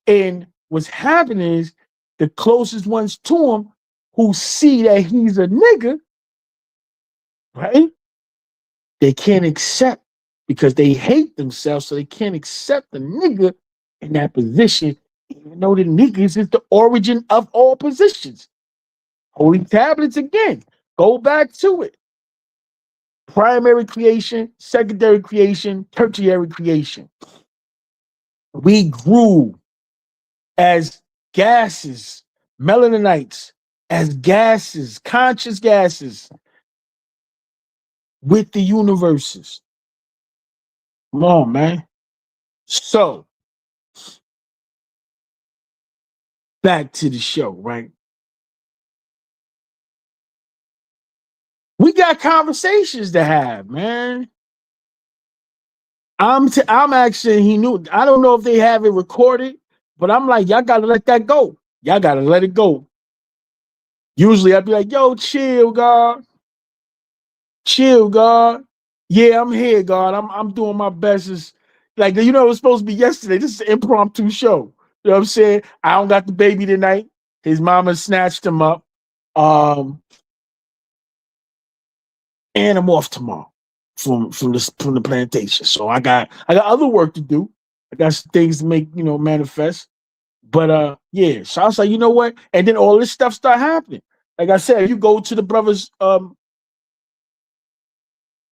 And what's happening is the closest ones to him who see that he's a nigga, right? They can't accept because they hate themselves, so they can't accept the nigga in that position, even though the niggas is the origin of all positions. Holy tablets again. Go back to it. Primary creation, secondary creation, tertiary creation. We grew as gases, melaninites, as gases, conscious gases with the universes. Come on, man. So, back to the show, right? We got conversations to have, man. I'm asking, he knew. I don't know if they have it recorded, but I'm like, y'all gotta let that go. Y'all gotta let it go. Usually I'd be like, yo, chill, God. Chill, God. Yeah, I'm here, God. I'm doing my best. It's like, it was supposed to be yesterday. This is an impromptu show. You know what I'm saying? I don't got the baby tonight. His mama snatched him up. Um, and I'm off tomorrow from the plantation. So I got other work to do. I got some things to make, manifest. But yeah, so I was like, you know what? And then all this stuff start happening. Like I said, you go to the brothers All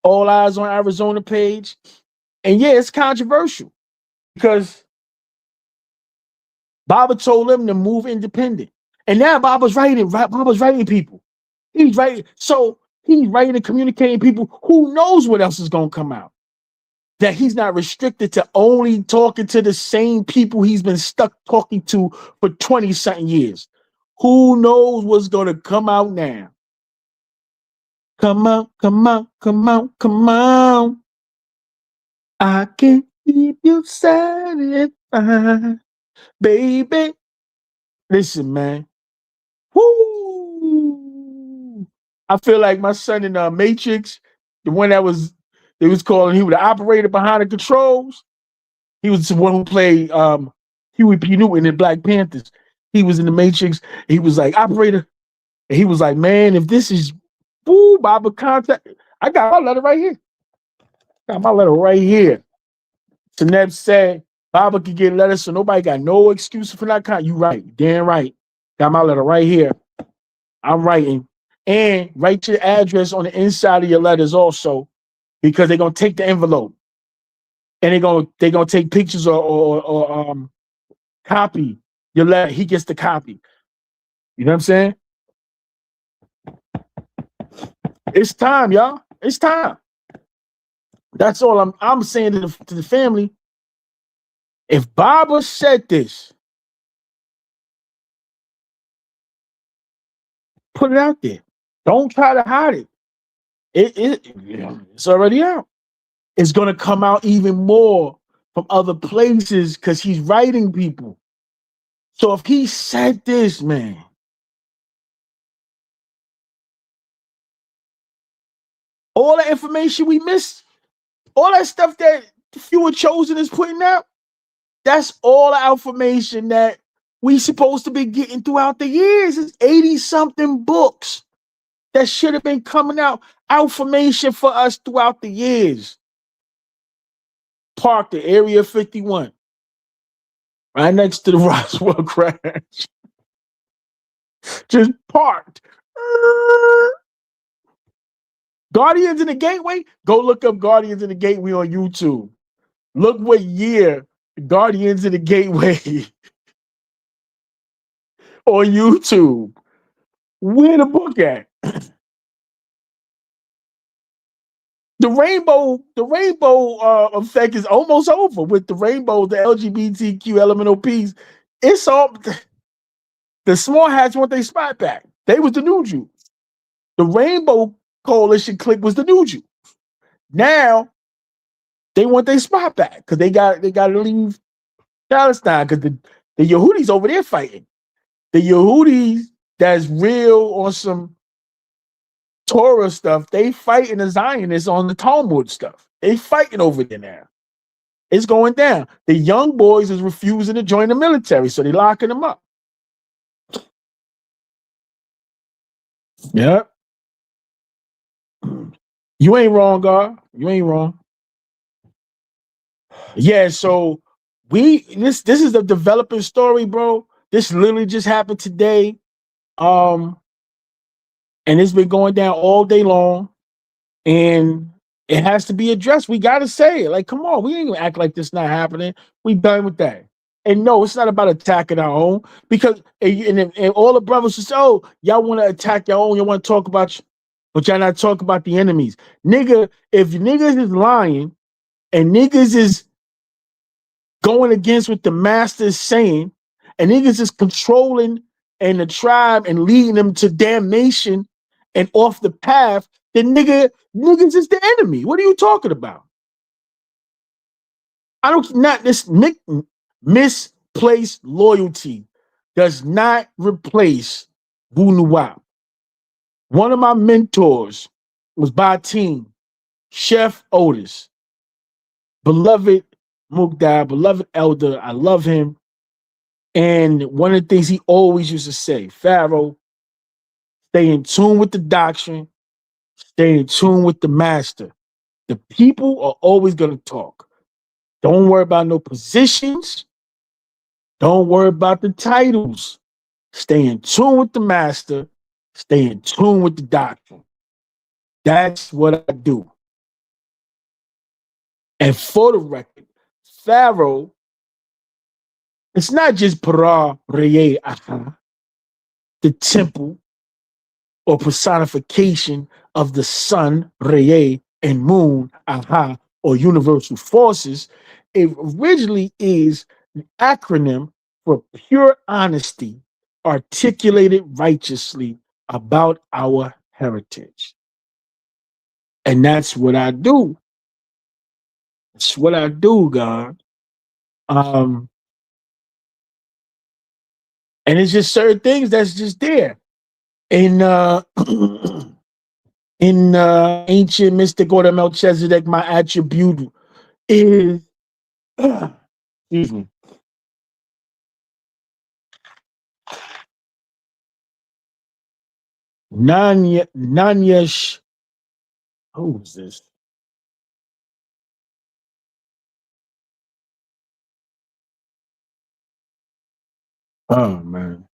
Eyes on Arizona page, and yeah, it's controversial because Baba told them to move independent. And now Baba's writing people. He's writing, so he's writing and communicating people. Who knows what else is gonna come out? That he's not restricted to only talking to the same people he's been stuck talking to for 20-something years. Who knows what's gonna come out now? Come on, come on, come on, come on. I can keep you satisfied, baby. Listen, man. Woo! I feel like my son in Matrix, the one they was calling, he was the operator behind the controls. He was the one who played Huey P. Newton in Black Panthers. He was in the Matrix. He was like operator, and he was like, man, if this is Baba contact, I got my letter right here. Got my letter right here. Taneb said Baba could get letters, so nobody got no excuse for that kind. You right, damn right. Got my letter right here. I'm writing. And write your address on the inside of your letters also, because they're gonna take the envelope and they're gonna take pictures or copy your letter. He gets the copy. You know what I'm saying? It's time, y'all. It's time. That's all I'm saying to the family. If Baba said this, put it out there. Don't try to hide it. It's already out. It's gonna come out even more from other places because he's writing people. So if he said this, man, all the information we missed, all that stuff that Few and Chosen is putting out, that's all the information that we supposed to be getting throughout the years. It's 80-something books that should have been coming out, information for us throughout the years. Parked at Area 51, right next to the Roswell crash. Just parked. Guardians in the Gateway? Go look up Guardians in the Gateway on YouTube. Look what year Guardians in the Gateway on YouTube. Where the book at? The rainbow effect is almost over with the rainbow, the LGBTQ elemental piece. It's all the small hats want their spot back. They was the new Jews. The Rainbow Coalition clique was the new Jews. Now they want their spot back because they got to leave Palestine because the Yehudis over there fighting. The Yehudis that's real on some Torah stuff, they fighting the Zionists on the Talmud stuff. They fighting over there now. It's going down. The young boys is refusing to join the military, so they locking them up. Yeah. You ain't wrong, God. You ain't wrong. Yeah, so this is a developing story, bro. This literally just happened today. And it's been going down all day long. And it has to be addressed. We gotta say it. Like, come on, we ain't gonna act like this not happening. We done with that. And no, it's not about attacking our own, because and all the brothers say, oh, y'all want to attack your own, you want to talk about, but y'all not talk about the enemies. Nigga, if niggas is lying and niggas is going against what the master is saying, and niggas is controlling and the tribe and leading them to damnation and off the path, then niggas is the enemy. What are you talking about? I don't not this misplaced loyalty does not replace Wunuwap. One of my mentors was by team, Chef Otis, beloved Mukdad, beloved elder. I love him. And one of the things he always used to say, Pharaoh, stay in tune with the doctrine, stay in tune with the master. The people are always going to talk. Don't worry about no positions. Don't worry about the titles. Stay in tune with the master. Stay in tune with the doctrine. That's what I do. And for the record, Pharaoh, it's not just Para Reye Aha, the temple or personification of the sun, Reye, and moon, Aha, or universal forces. It originally is an acronym for pure honesty, articulated righteously about our heritage. And that's what I do. That's what I do, God. And it's just certain things that's just there. In in ancient mystic order Melchizedek, my attribute is excuse me. Nanyash. Who is this? Oh man.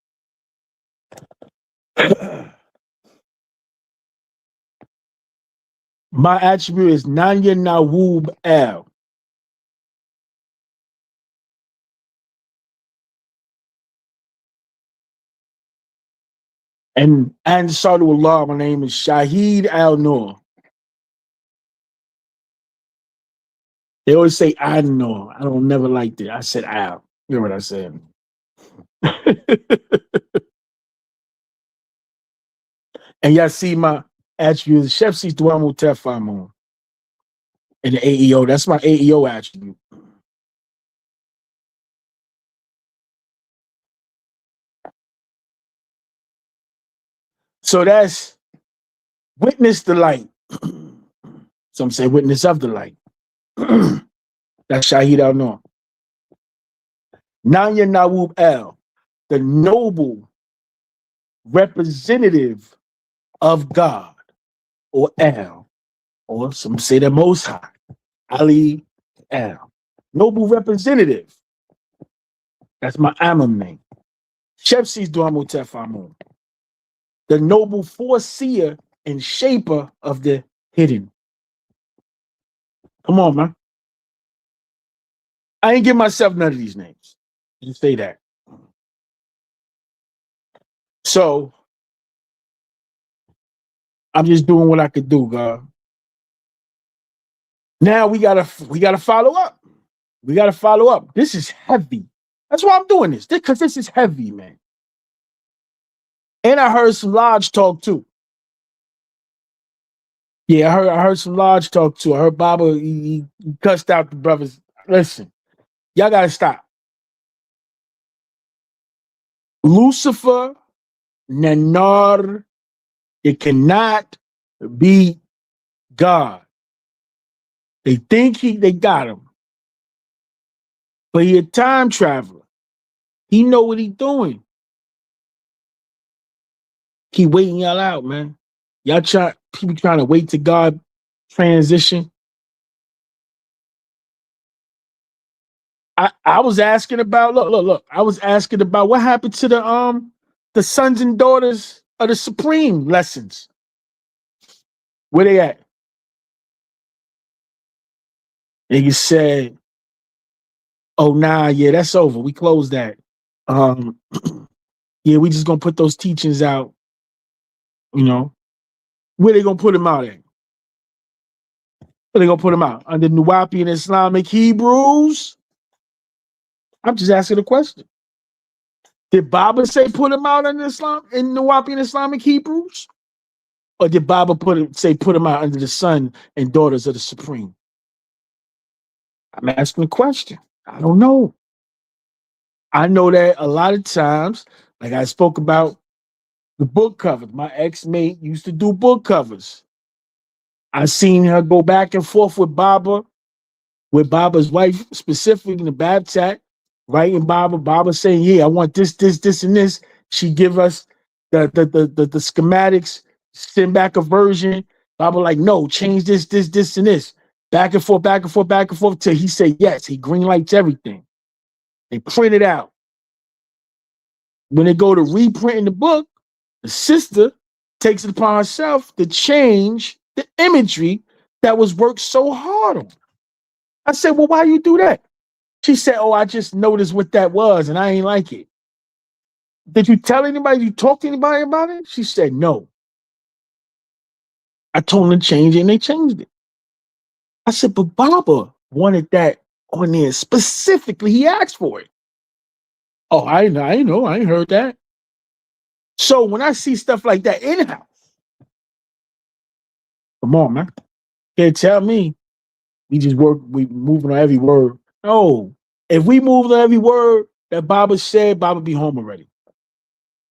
My attribute is Nanya Nawub El. And Ansarullah, my name is Shahid Al Nur. They always say I know. I don't never liked it. I said Al. You know what I said? And y'all see my attribute is Chef sees Duamu Tefamon in the AEO. That's my AEO attribute. So that's witness the light. Some say witness of the light. That's Shahid Al Nur. Nanya Nawub El, the noble representative of God, or El, or some say the Most High, Ali El. Noble representative. That's my Amam name. Shepsi's Duamu Tefamun. The noble foreseer and shaper of the hidden. Come on, man. I ain't give myself none of these names. You say that. So I'm just doing what I could do, God. Now we gotta follow up. We gotta follow up. This is heavy. That's why I'm doing this. Because this is heavy, man. And I heard some lodge talk too. Yeah, I heard some lodge talk too. I heard Baba he cussed out the brothers. Listen, y'all gotta stop. Lucifer, Nanar, it cannot be God. They think they got him, but he a time traveler. He know what he doing. Keep waiting y'all out, man. People trying to wait to God transition. I was asking about look. I was asking about what happened to the sons and daughters of the Supreme lessons. Where they at? Nigga said, "Oh nah, yeah, that's over. We closed that. Um, yeah, we just gonna put those teachings out. You know, where they gonna put them out at? Where they gonna put them out under Nuwapian Islamic Hebrews? I'm just asking a question. Did Baba say put them out in Islam in Nuwapian Islamic Hebrews, or did Baba say put them out under the son and daughters of the Supreme? I'm asking a question. I don't know. I know that a lot of times, like I spoke about the book covers. My ex-mate used to do book covers. I seen her go back and forth with Baba, with Baba's wife, specifically in the Babtat. right? And Baba saying, yeah, I want this, and this. She give us the schematics, send back a version. Baba like, no, change this, and this. Back and forth, back and forth, back and forth, till he said yes. He green lights everything. They print it out. When they go to reprinting the book, the sister takes it upon herself to change the imagery that was worked so hard on. I said, well, why you do that? She said, oh, I just noticed what that was and I ain't like it. Did you tell anybody? Did you talk to anybody about it? She said, no. I told them to change it and they changed it. I said, but Baba wanted that on there specifically. He asked for it. Oh, I know. I ain't heard that. So when I see stuff like that in-house, come on, man. Can't tell me we just we moving on every word. No. If we moved on every word that Baba said, Baba be home already.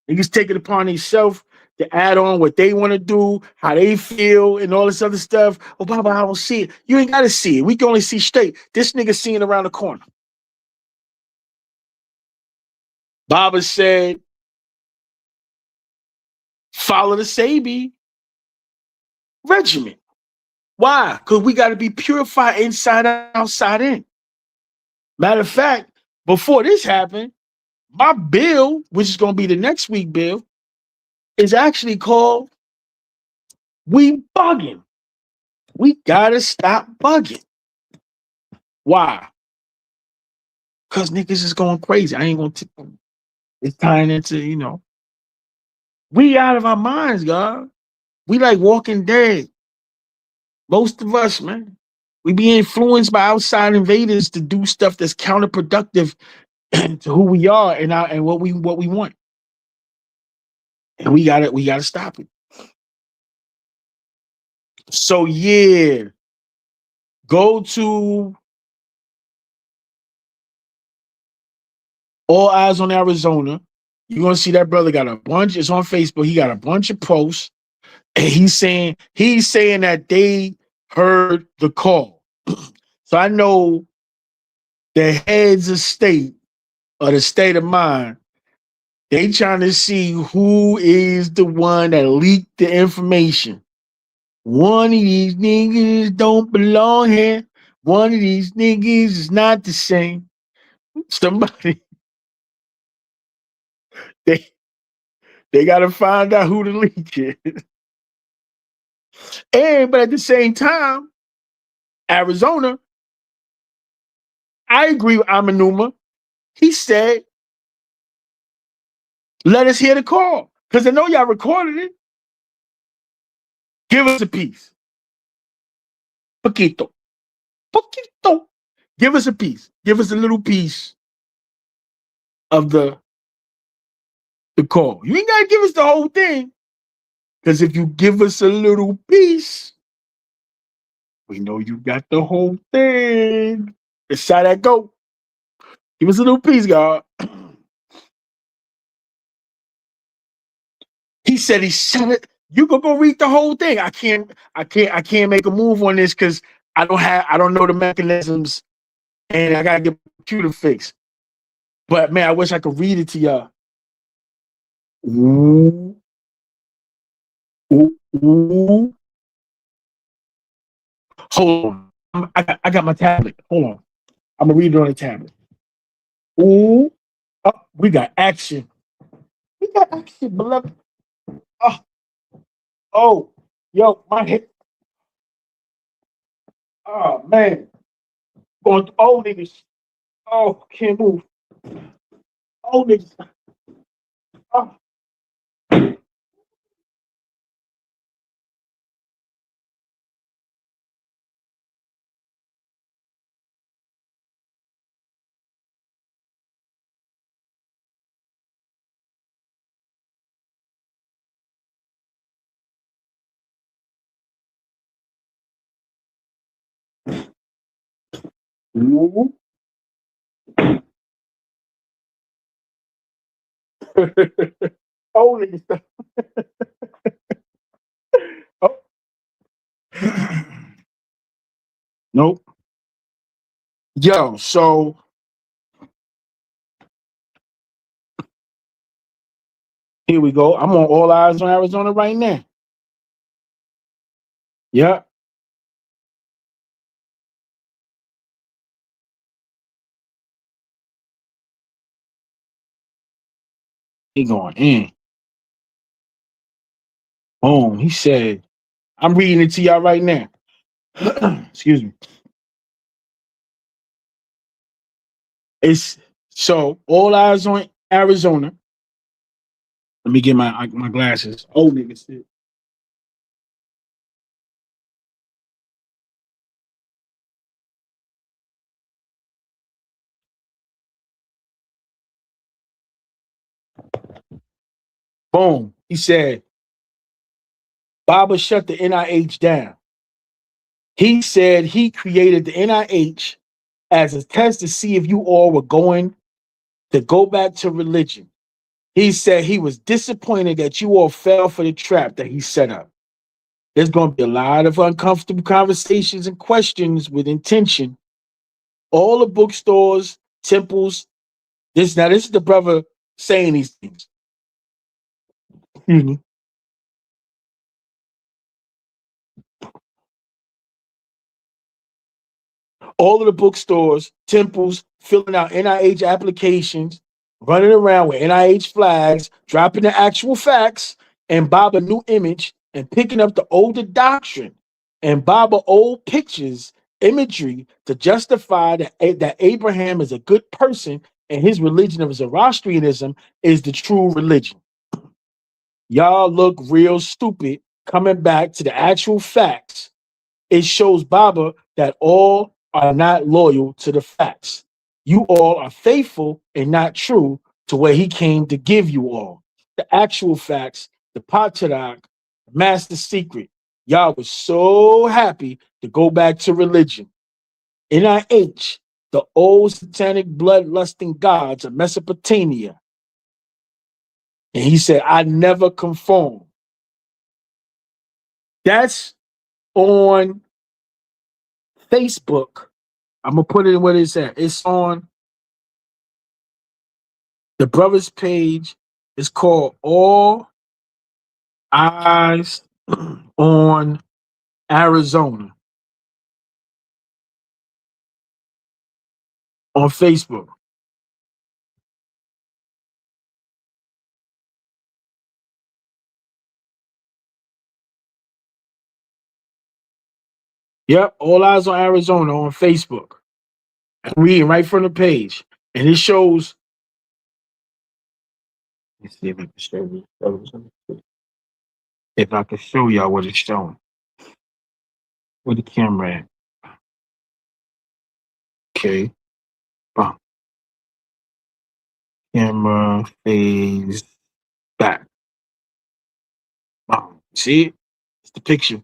They just take it upon themselves to add on what they want to do, how they feel, and all this other stuff. Oh, Baba, I don't see it. You ain't got to see it. We can only see straight. This nigga seeing around the corner. Baba said, follow the Sabi regimen. Why? Because we got to be purified inside out, outside in. Matter of fact, before this happened, my bill, which is going to be the next week bill, is actually called We Bugging. We got to stop bugging. Why? Because niggas is going crazy. I ain't going to. It's tying into, we out of our minds, God. We like Walking Dead. Most of us, man. We be influenced by outside invaders to do stuff that's counterproductive to who we are and what we want. And we gotta stop it. So yeah, go to All Eyes on Arizona. You're gonna see that brother got a bunch. It's on Facebook. He got a bunch of posts, and he's saying that they heard the call. So I know the heads of state or the state of mind. They trying to see who is the one that leaked the information. One of these niggas don't belong here. One of these niggas is not the same. Somebody they they gotta find out who the leak is. But at the same time, Arizona, I agree with Amanuma. He said, let us hear the call. Because I know y'all recorded it. Give us a piece. Poquito. Poquito. Give us a piece. Give us a little piece of the call. You ain't gotta give us the whole thing. Because if you give us a little piece, we know you got the whole thing. Let's how that go. Give us a little piece, God. He said he said it. You can go read the whole thing. I can't make a move on this because I don't know the mechanisms and I gotta get the computer fixed. But man, I wish I could read it to y'all. Ooh, ooh, ooh. Hold on. I got my tablet. Hold on. I'm gonna read it on the tablet. Ooh. Oh, we got action. We got action, beloved. Oh, oh, yo, my hip. Oh man. Going old niggas. Oh, can't move. Old niggas. Oh. Ooh. Old niggas. Oh. Nope. Yo, so Here we go. I'm on All Eyes on Arizona right now. Yep. He going in. Boom. He said, I'm reading it to y'all right now. Excuse me. It's so All Eyes on Arizona. Let me get my glasses. Old niggas shit. Boom. He said, Baba shut the NIH down. He said he created the NIH as a test to see if you all were going to go back to religion. He said he was disappointed that you all fell for the trap that he set up. There's going to be a lot of uncomfortable conversations and questions with intention. All the bookstores, temples, this is the brother saying these things. Mhm. All of the bookstores, temples, filling out NIH applications, running around with NIH flags, dropping the actual facts, and Baba new image, and picking up the older doctrine, and Baba old pictures, imagery to justify that Abraham is a good person and his religion of Zoroastrianism is the true religion. Y'all look real stupid coming back to the actual facts. It shows Baba that all are not loyal to the facts. You all are faithful and not true to what he came to give you all. The actual facts, the Patarak, the master secret. Y'all was so happy to go back to religion. NIH, the old satanic bloodlusting gods of Mesopotamia. And he said, I never conform. That's on Facebook. I'm gonna put it where it's at. It's on the brother's page. It's called All Eyes on Arizona on Facebook. Yep, All Eyes on Arizona on Facebook. I'm reading right from the page, and it shows. Let's see if I can show you. If I can show y'all what it's showing. Where the camera at? Okay. Boom. Camera phase back. Boom. See it? It's the picture.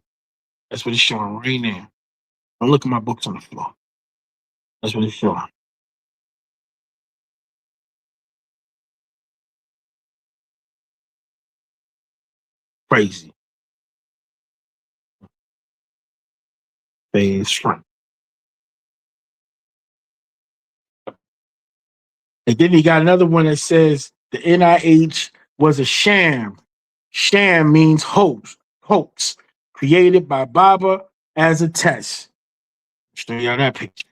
That's what it's showing right now. Don't look at my books on the floor. That's what it's showing. Crazy. Phase front. And then he got another one that says the NIH was a sham. Sham means hoax, created by Baba as a test. Show y'all that picture.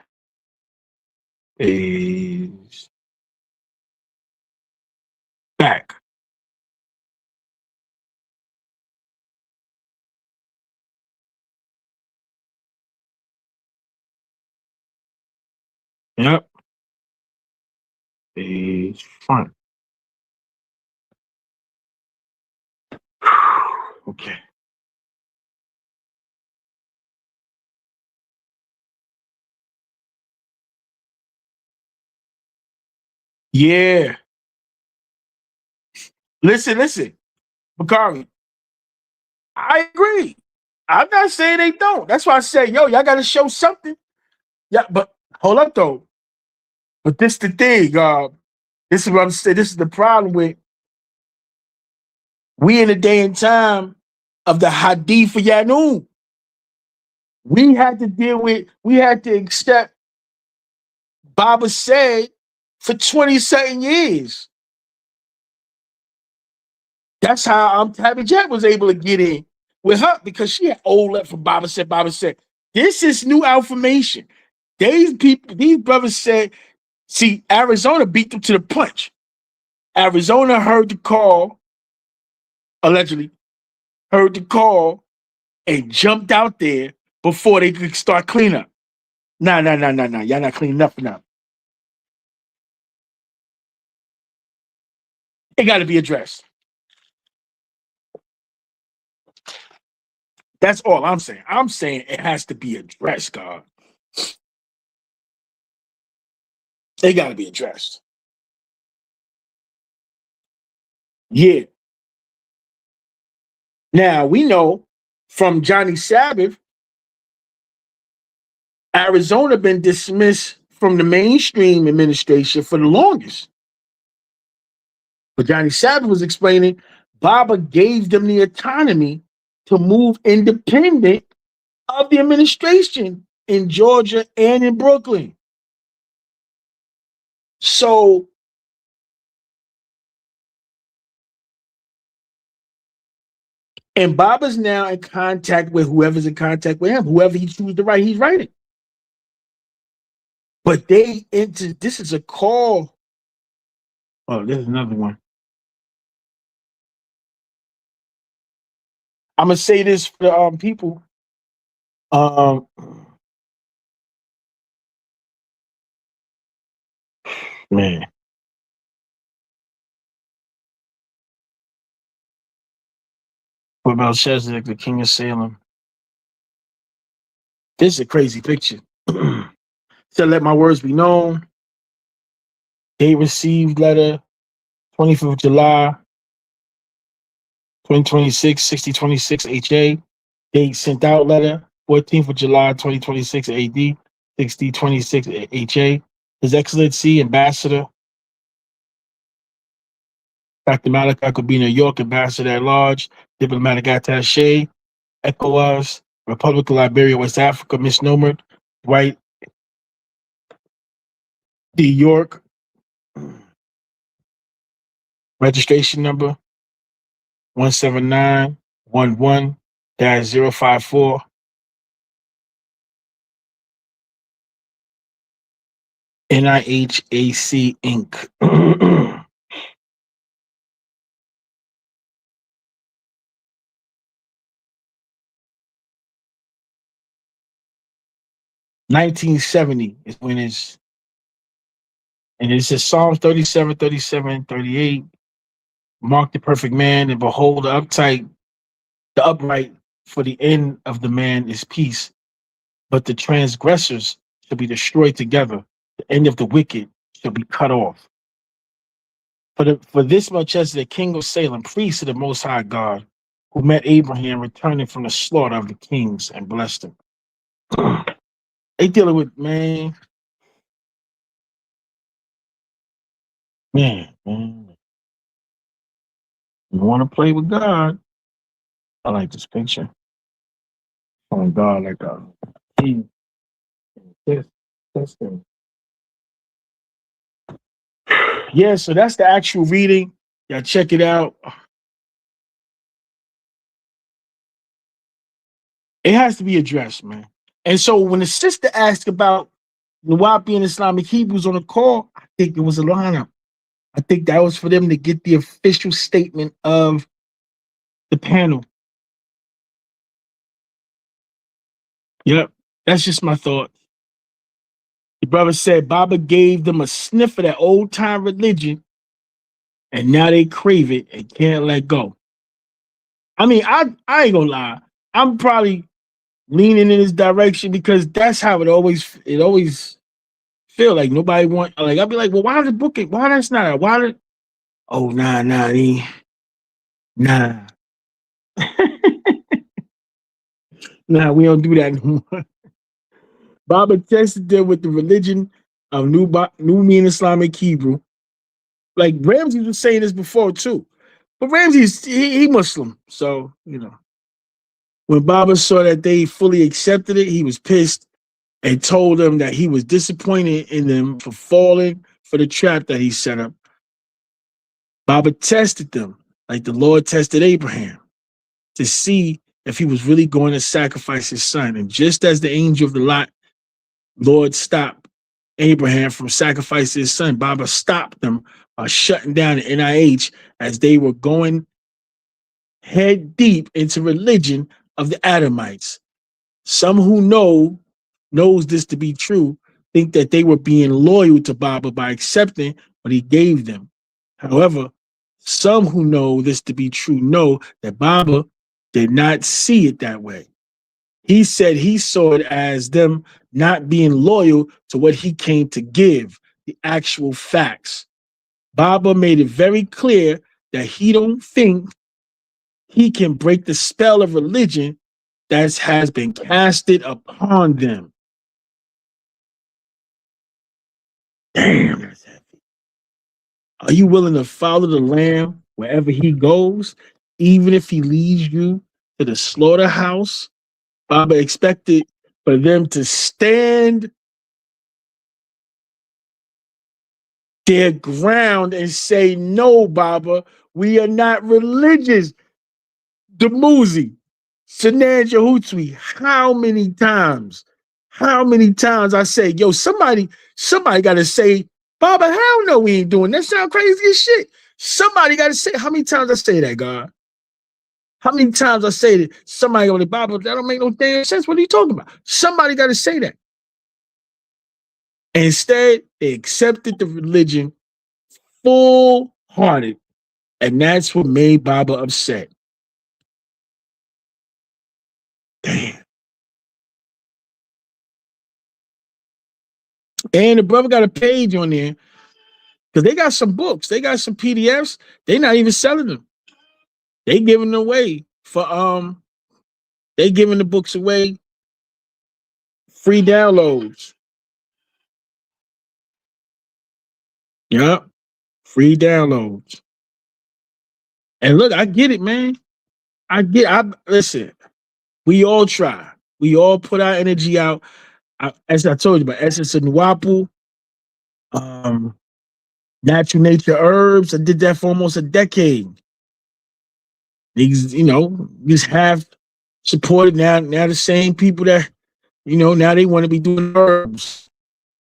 Phase back. Yep. Phase front. Okay. Yeah. Listen. Bakari, I agree. I'm not saying they don't. That's why I say, yo, y'all got to show something. Yeah, but hold up though. But this the thing. This is what I'm saying. This is the problem with we in a day and time of the Hadith for Yanun. We had to accept Baba said for 20 something years. That's how Tabby Jack was able to get in with her because she had old left from Baba said. Baba said, "This is new information." These brothers said, "See, Arizona beat them to the punch." Arizona heard the call, allegedly heard the call, and jumped out there before they could start cleanup. Nah. Y'all not cleaning nothing up. It got to be addressed. That's all I'm saying. I'm saying it has to be addressed, God. They got to be addressed. Yeah. Now we know from Johnny Sabbath, Arizona been dismissed from the mainstream administration for the longest. But Johnny Sabbath was explaining Baba gave them the autonomy to move independent of the administration in Georgia and in Brooklyn. So and Baba's now in contact with whoever's in contact with him. Whoever he chooses to write, he's writing. But this is a call. Oh, there's another one. I'm gonna say this for the people. Man. What about Melchizedek, the king of Salem? This is a crazy picture. Said, "Let my words be known." They received letter 25th of July, 2026, 6026 HA. They sent out letter 14th of July, 2026 AD, 6026 HA. His Excellency Ambassador Dr. Malachi Kubina, York, Ambassador at Large, Diplomatic Attaché, ECOWAS, Republic of Liberia, West Africa, misnomered, Dwight D. York, registration number 17911-054. NIHAC Inc. 1970 is when it's, and it says Psalms 37, 37, 38. Mark the perfect man, and behold the upright, for the end of the man is peace. But the transgressors shall be destroyed together. The end of the wicked shall be cut off. For this Melchizedek, king of Salem, priest of the Most High God, who met Abraham returning from the slaughter of the kings and blessed him. They dealing with, man. You want to play with God? I like this picture. Oh, God, like he, this thing. Yeah, so that's the actual reading. Y'all check it out. It has to be addressed, man. And so when the sister asked about Nawapi and Islamic Hebrews on the call, I think it was a lineup. I think that was for them to get the official statement of the panel. Yep, that's just my thought. The brother said Baba gave them a sniff of that old time religion, and now they crave it and can't let go. I mean, I ain't gonna lie. I'm probably leaning in this direction because that's how it always feel like. Nobody want, like, I'll be like, well, why the book it? Why that's not? Why did? Oh, nah, nah. Nah, we don't do that no more. Baba tested them with the religion of Nubian Islamic Hebrew. Like Ramsey was saying this before too, but Ramsey's he Muslim, so you know. When Baba saw that they fully accepted it, he was pissed and told them that he was disappointed in them for falling for the trap that he set up. Baba tested them like the Lord tested Abraham to see if he was really going to sacrifice his son. And just as the angel of the lot, Lord stopped Abraham from sacrificing his son, Baba stopped them by shutting down the NIH as they were going head deep into religion of the Adamites. Some who knows this to be true think that they were being loyal to Baba by accepting what he gave them. However, some who know this to be true know that Baba did not see it that way. He said he saw it as them not being loyal to what he came to give, the actual facts. Baba made it very clear that he don't think he can break the spell of religion that has been casted upon them. Damn, that's heavy. Are you willing to follow the Lamb wherever he goes, even if he leads you to the slaughterhouse? Baba expected for them to stand their ground and say, no, Baba, we are not religious. Demuzi, Sanan Jahutwi, how many times? How many times I say, yo, somebody got to say, Baba, hell no, we ain't doing that. Sound crazy as shit. Somebody got to say, how many times I say that, God? How many times I say that? Somebody go to Baba, that don't make no damn sense. What are you talking about? Somebody got to say that. And instead, they accepted the religion full-hearted. And that's what made Baba upset. Damn. And the brother got a page on there because they got some books, they got some PDFs. They not even selling them. They giving them away for they giving the books away free downloads. Yep, free downloads. And look, I get it, man. I listen. We all try. We all put our energy out. As I told you about Essence of Nwapu, Natural Nature Herbs. I did that for almost a decade. These, just have supported now the same people that, now they want to be doing herbs.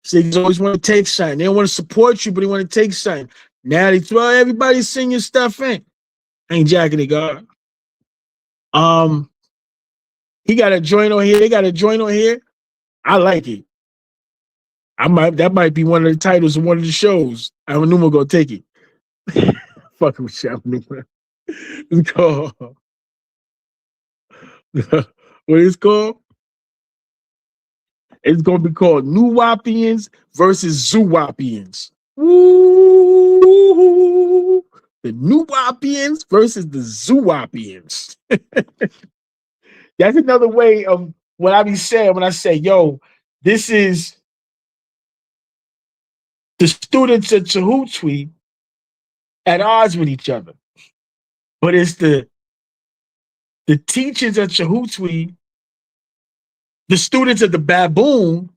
So they always want to take something. They don't want to support you, but they want to take something. Now they throw everybody singing stuff in. I ain't jacking it, God. He got a joint on here. They got a joint on here. I like it. That might be one of the titles of one of the shows. Amanuma gonna take it. Fucking with Amanuma. It's called what is called? It's gonna be called Nuwapians versus Zoowapians. Woo! The Nuwapians versus the Zoowapians. That's another way of what I be saying when I say, yo, this is the students at Chahutwi at odds with each other. But it's the teachers at Chahutwi, the students of the Baboon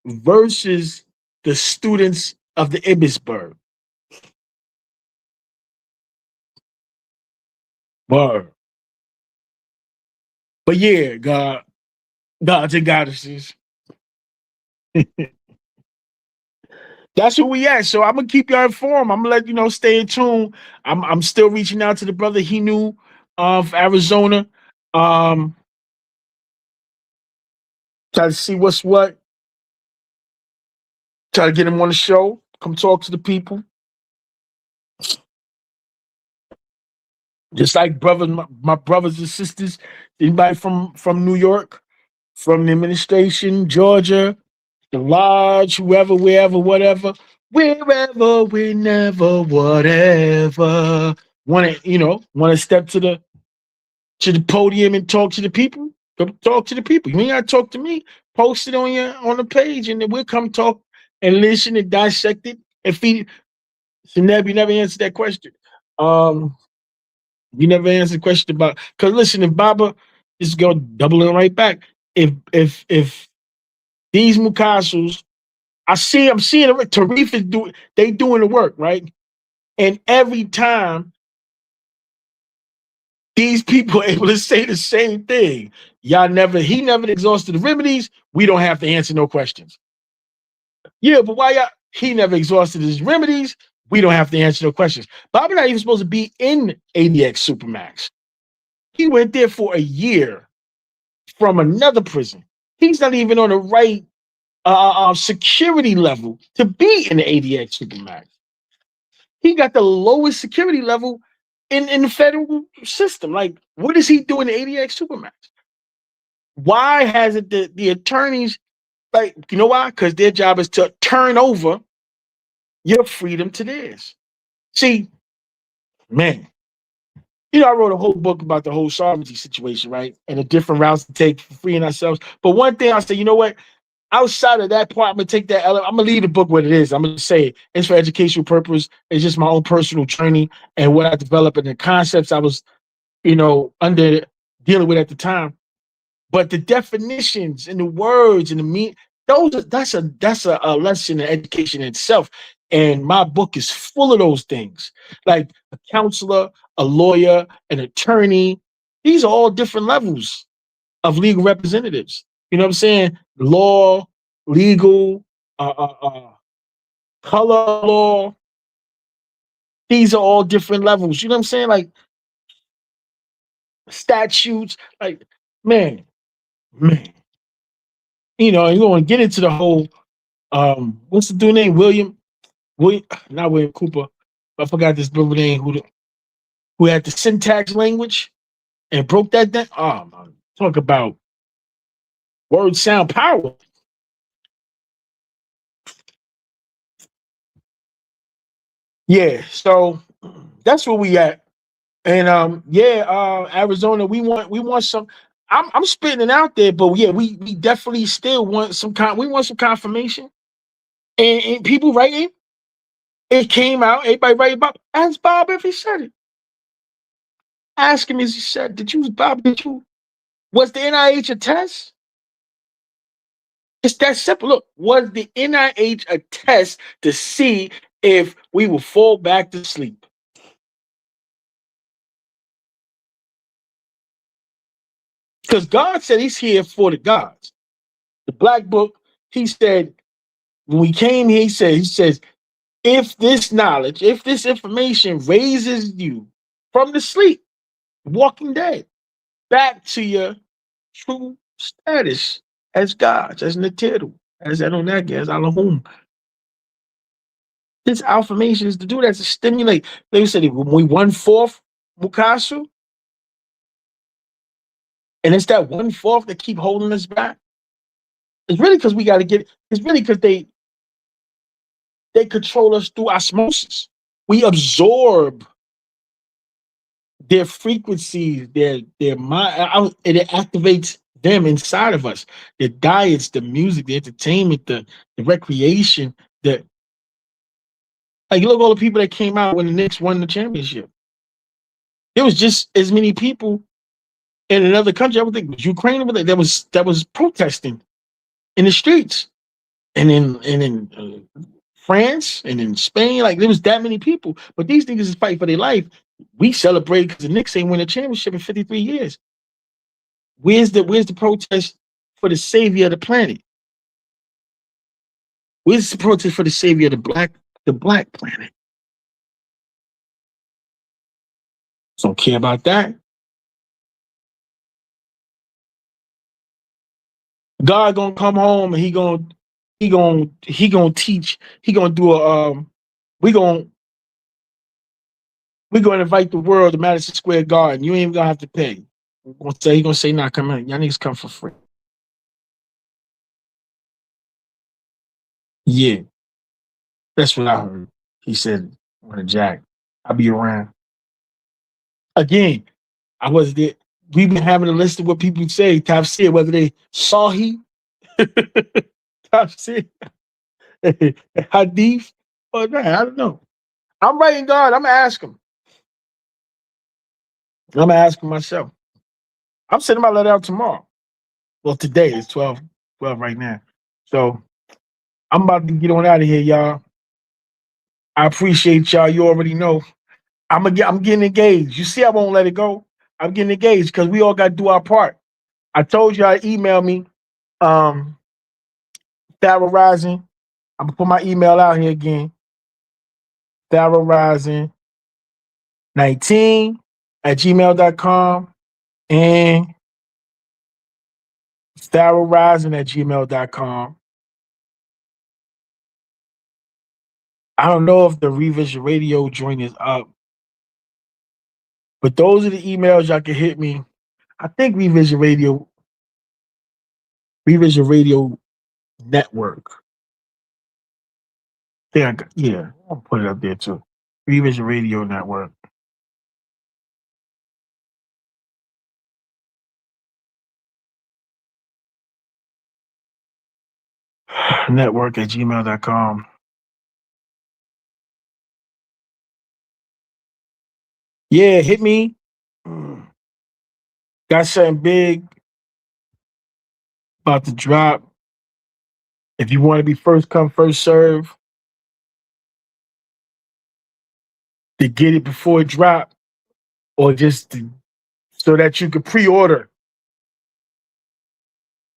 versus the students of the Ibisburg. Word. But yeah, gods and goddesses. That's who we at. So I'm gonna keep y'all informed. I'm gonna let you know, stay in tune. I'm still reaching out to the brother he knew of Arizona. Try to see what's what. Try to get him on the show. Come talk to the people. Just like brothers, my brothers and sisters, anybody from New York, from the administration, Georgia, the lodge, whoever, wherever, whatever, wherever, whenever, whatever. Want to step to the podium and talk to the people? Go talk to the people. You ain't gotta talk to me. Post it on the page, and then we'll come talk and listen and dissect it and feed it. So you never answered that question. You never answered the question about, because listen, if Baba is going doubling right back, if these Mukasus, I'm seeing it. Tarif is doing the work, right? And every time These people are able to say the same thing. He never exhausted the remedies. We don't have to answer no questions. Yeah, but why y'all? He never exhausted his remedies. We don't have to answer no questions. Bobby not even supposed to be in ADX Supermax. He went there for a year from another prison. He's not even on the right security level to be in the ADX Supermax. He got the lowest security level in the federal system. Like, what is he doing in the ADX Supermax? Why hasn't the attorneys, like, you know why? Because their job is to turn over your freedom to theirs. See, man, I wrote a whole book about the whole sovereignty situation, right? And the different routes to take for freeing ourselves. But one thing I say, you know what? Outside of that part, I'm gonna take that. I'm gonna leave the book what it is. I'm gonna say it's for educational purpose. It's just my own personal journey and what I developed and the concepts I was, under dealing with at the time. But the definitions and the words and the that's a lesson in education in itself. And my book is full of those things. Like a counselor, a lawyer, an attorney. These are all different levels of legal representatives. You know what I'm saying? Law, legal, color law. These are all different levels. You know what I'm saying? Like statutes. Like, man. You're going to get into the whole, what's the dude name? Not William Cooper. I forgot this brother name who had the syntax language and broke that down. Oh, man. Talk about word sound power. Yeah, so that's where we at. And Arizona, we want some. I'm spitting it out there, but yeah, we definitely still want we want some confirmation. And people writing, it came out, everybody writing about, ask Bob if he said it. Ask him if he said, was the NIH a test? It's that simple. Look, was the NIH a test to see if we will fall back to sleep? Because God said he's here for the gods. The Black Book, he said, when we came here, he says, if this knowledge, if this information raises you from the sleep, walking dead, back to your true status as gods, as Natiru, as Anunnaki, as Allahum. This affirmation is to do that, to stimulate. They said when we 1/4 Mukasu, and it's that 1/4 that keep holding us back. It's really because we got to it's really because they control us through osmosis. We absorb their frequencies, their mind, and it activates them inside of us. The diets, the music, the entertainment, the recreation, like look at all the people that came out when the Knicks won the championship. There was just as many people in another country. I would think it was Ukraine that was protesting in the streets, and in France and in Spain, like there was that many people. But these niggas is fighting for their life. We celebrate because the Knicks ain't win a championship in 53 years. Where's the protest for the savior of the planet? Where's the protest for the savior of the black planet? Don't care about that. God gonna come home and he gonna teach. He gonna do we gonna invite the world to Madison Square Garden. You ain't even gonna have to pay. He gonna say, nah, come in. Y'all niggas come for free. Yeah, that's what I heard. He said on a jack. I'll be around. Again, I was there. We've been having a list of what people say, Tafsir, whether they saw he, Tafsir, Hadith, or not. I don't know. I'm writing God. I'm going to ask him. I'm going to ask him myself. I'm sending my letter out tomorrow. Well, today is 12 right now. So I'm about to get on out of here, y'all. I appreciate y'all. You already know. I'm getting engaged. You see, I won't let it go. I'm getting engaged because we all got to do our part. I told you I email me, um, Pharaoh Rising. I'm gonna put my email out here again. Pharaoh Rising 19 at gmail.com and Pharaoh Rising at gmail.com. I don't know if the Revision Radio joint is up, but those are the emails y'all can hit me. I think Revision Radio Network. Yeah, I'll put it up there too. Revision Radio Network. Network at gmail.com. Yeah, hit me. Got something big about to drop. If you want to be first come, first serve to get it before it drop, or so that you can pre-order,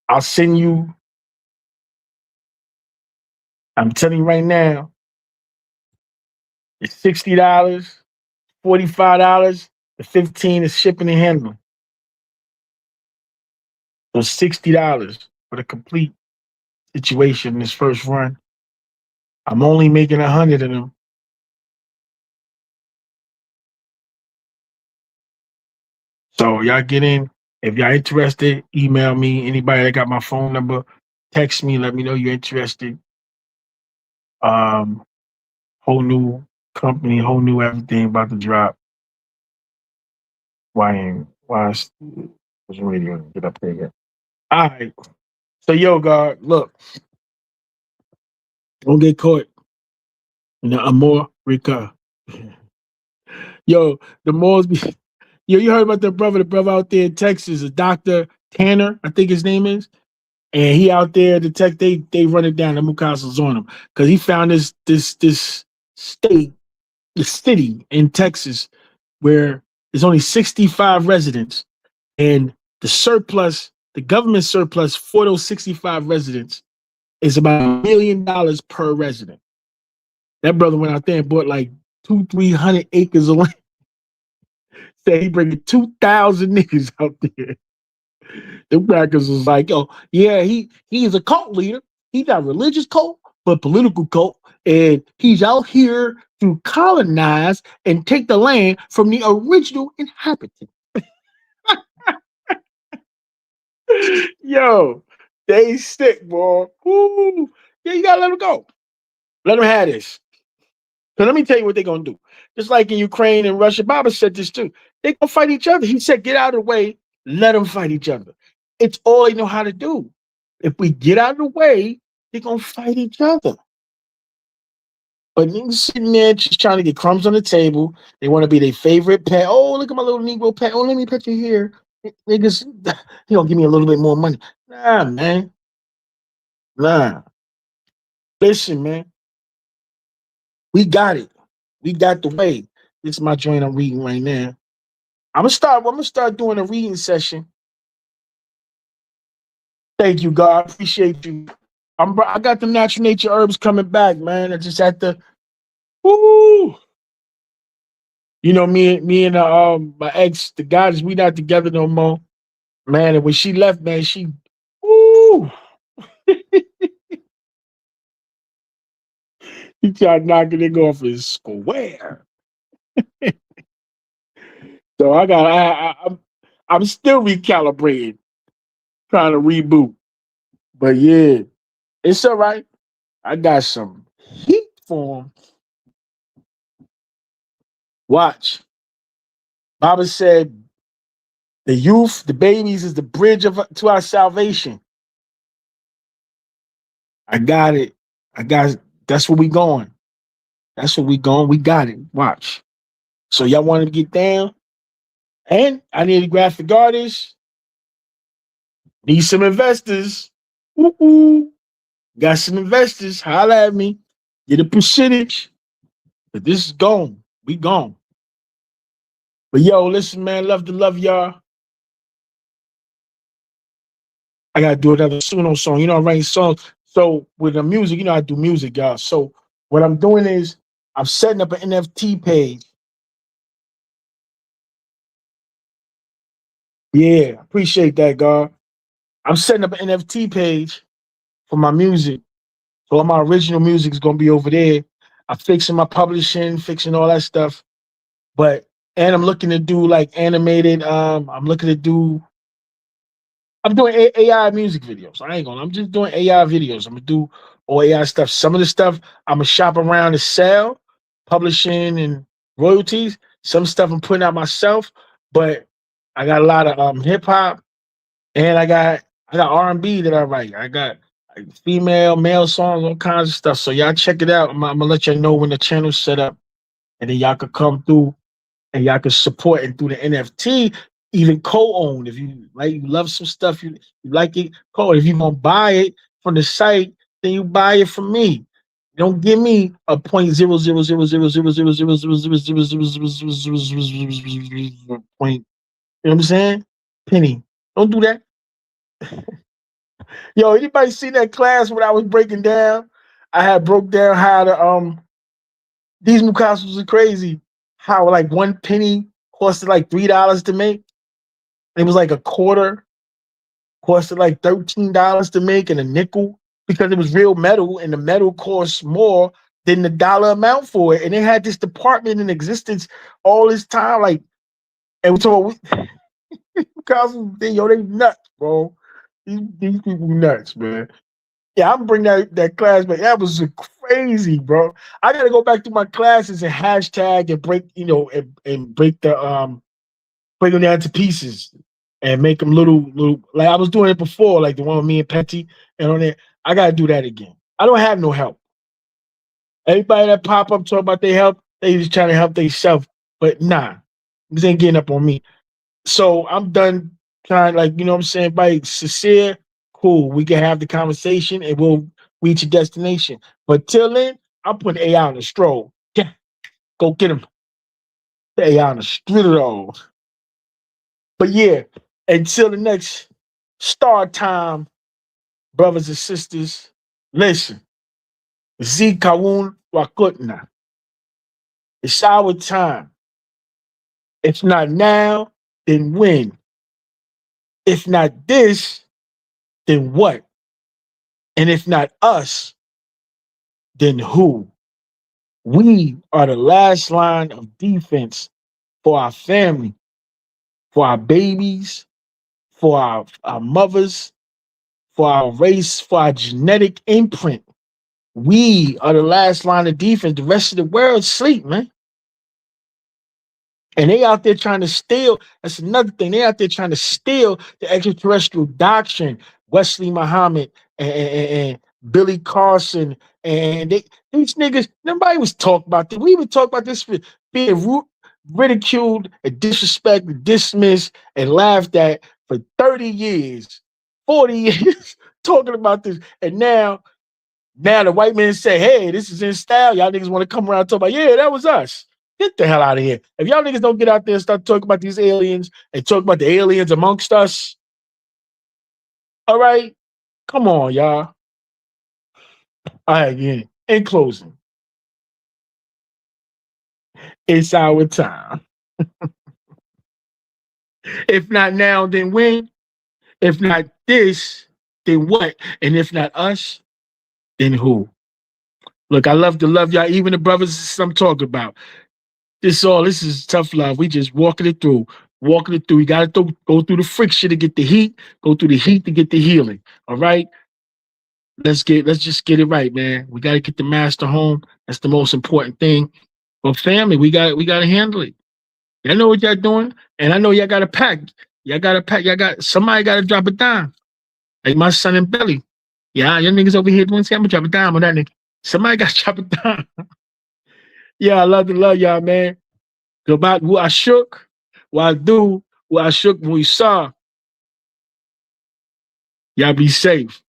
I'll send you. I'm telling you right now, it's $60, $45, the 15 is shipping and handling. So $60 for the complete situation in this first run. I'm only making 100 of them. So y'all get in. If y'all interested, email me. Anybody that got my phone number, text me. Let me know you're interested. Um, Whole new company, whole new everything about to drop. Was radio get up there yet? All right. So yo, God, look, don't get caught in the Amor Rica. Yo, the malls be yo, you heard about the brother out there in Texas, a Dr. Tanner, I think his name is. And he out there, they run it down, the Mucasa's on him. Because he found this state, the city in Texas where there's only 65 residents. And the government surplus for those 65 residents is about $1 million per resident. That brother went out there and bought like 200-300 acres of land. Said he bringing 2,000 niggas out there. The crackers was like, oh, yeah, he is a cult leader. He's not a religious cult, but political cult. And he's out here to colonize and take the land from the original inhabitants. Yo, they stick, boy. Ooh. Yeah, you gotta let them go. Let them have this. So let me tell you what they're gonna do. Just like in Ukraine and Russia, Baba said this too. They're gonna fight each other. He said, get out of the way, let them fight each other. It's all they know how to do. If we get out of the way, they're gonna fight each other. But niggas sitting there just trying to get crumbs on the table. They want to be their favorite pet. Oh, look at my little Negro pet. Oh, let me pet you here. Niggas, he gonna give me a little bit more money. Nah, man. Nah. Listen, man. We got it. We got the way. This is my joint I'm reading right now. I'm gonna start doing a reading session. Thank you, God. Appreciate you. I got the natural nature herbs coming back, man. I just had to. Woo! You know, me and my ex, the guys, we not together no more, man. And when she left, man, woo, he tried knocking it off his square. So I'm still recalibrating, trying to reboot. But yeah, it's all right. I got some heat for him. Watch. Baba said, the youth, the babies, is the bridge to our salvation. I got it. That's where we going. That's where we going. We got it. Watch. So y'all wanted to get down? And I need a graphic artist. Need some investors. Woo-hoo. Got some investors. Holla at me. Get a percentage. But this is gone. We gone. But yo, listen, man, love to love y'all. I gotta do another Suno song. You know, I'm writing songs. So with the music, you know, I do music, y'all. So what I'm doing is I'm setting up an NFT page. Yeah, appreciate that, God. I'm setting up an NFT page for my music. So all my original music is gonna be over there. I'm fixing my publishing, fixing all that stuff. But and I'm looking to do like animated. I'm looking to do. I'm doing AI music videos. I ain't gonna. I'm just doing AI videos. I'm gonna do all AI stuff. Some of the stuff I'm gonna shop around to sell, publishing and royalties. Some stuff I'm putting out myself. But I got a lot of hip hop, and I got R&B that I write. I got like, female, male songs, all kinds of stuff. So y'all check it out. I'm gonna let y'all know when the channel's set up, and then y'all could come through and y'all can support it through the NFT, even co-own. If you like, you love some stuff, you like it, co-own. If you're gonna buy it from the site, then you buy it from me. Don't give me a point zero zero zero zero zero zero zero zero zero zero zero zero zero point. You know what I'm saying? Penny. Don't do that. Yo, anybody see that class when I was breaking down? I had broke down how to these Mukasos are crazy. How like 1 penny costed like $3 to make. It was like a quarter costed like $13 to make, and a nickel because it was real metal, and the metal costs more than the dollar amount for it. And they had this department in existence all this time, like, and we told Mukasos, yo, they nuts, bro. These people nuts, man. Yeah, I'm bring that class back. That was crazy, bro. I gotta go back to my classes and hashtag and break, and break them down to pieces and make them little like I was doing it before, like the one with me and Petty and on there. I gotta do that again. I don't have no help. Everybody that pop up talk about their help, they just trying to help themselves. But nah, this ain't getting up on me. So I'm done trying, like, you know what I'm saying? By sincere, cool. We can have the conversation and we'll reach a destination. But till then, I'm putting AI on the stroll. Yeah, go get him. The AI on the stroll. But yeah, until the next star time, brothers and sisters, listen. Z Kawun Wakutna. It's our time. If not now, then when? If not this, then what? And if not us, then who? We are the last line of defense for our family, for our babies, for our mothers, for our race, for our genetic imprint. We are the last line of defense. The rest of the world sleep, man. And they out there trying to steal. That's another thing. They out there trying to steal the extraterrestrial doctrine. Wesley Muhammad and Billy Carson and these niggas. Nobody was talking about this. We even talk about this for being ridiculed and disrespected, dismissed, and laughed at for 30 years, 40 years, talking about this. And now the white men say, hey, this is in style. Y'all niggas want to come around and talk about, yeah, that was us. Get the hell out of here. If y'all niggas don't get out there and start talking about these aliens and talk about the aliens amongst us, all right, come on, y'all. All right, yeah. In closing, it's our time. If not now, then when? If not this, then what? And if not us, then who? Look, I love to love y'all, even the brothers I'm talking about. This is tough love. We just walking it through. Walking it through. You gotta go through the friction to get the heat, go through the heat to get the healing. All right. Let's just get it right, man. We gotta get the master home. That's the most important thing. But family, we gotta handle it. Y'all know what y'all doing, and I know y'all gotta pack. Y'all gotta pack. Somebody gotta drop it down. Like my son and Billy. Yeah, y'all niggas over here doing something. Drop it down on that nigga. Somebody gotta drop it down. Yeah, I love to love y'all, man. Goodbye. What I shook, what I do, what I shook when we saw. Y'all be safe.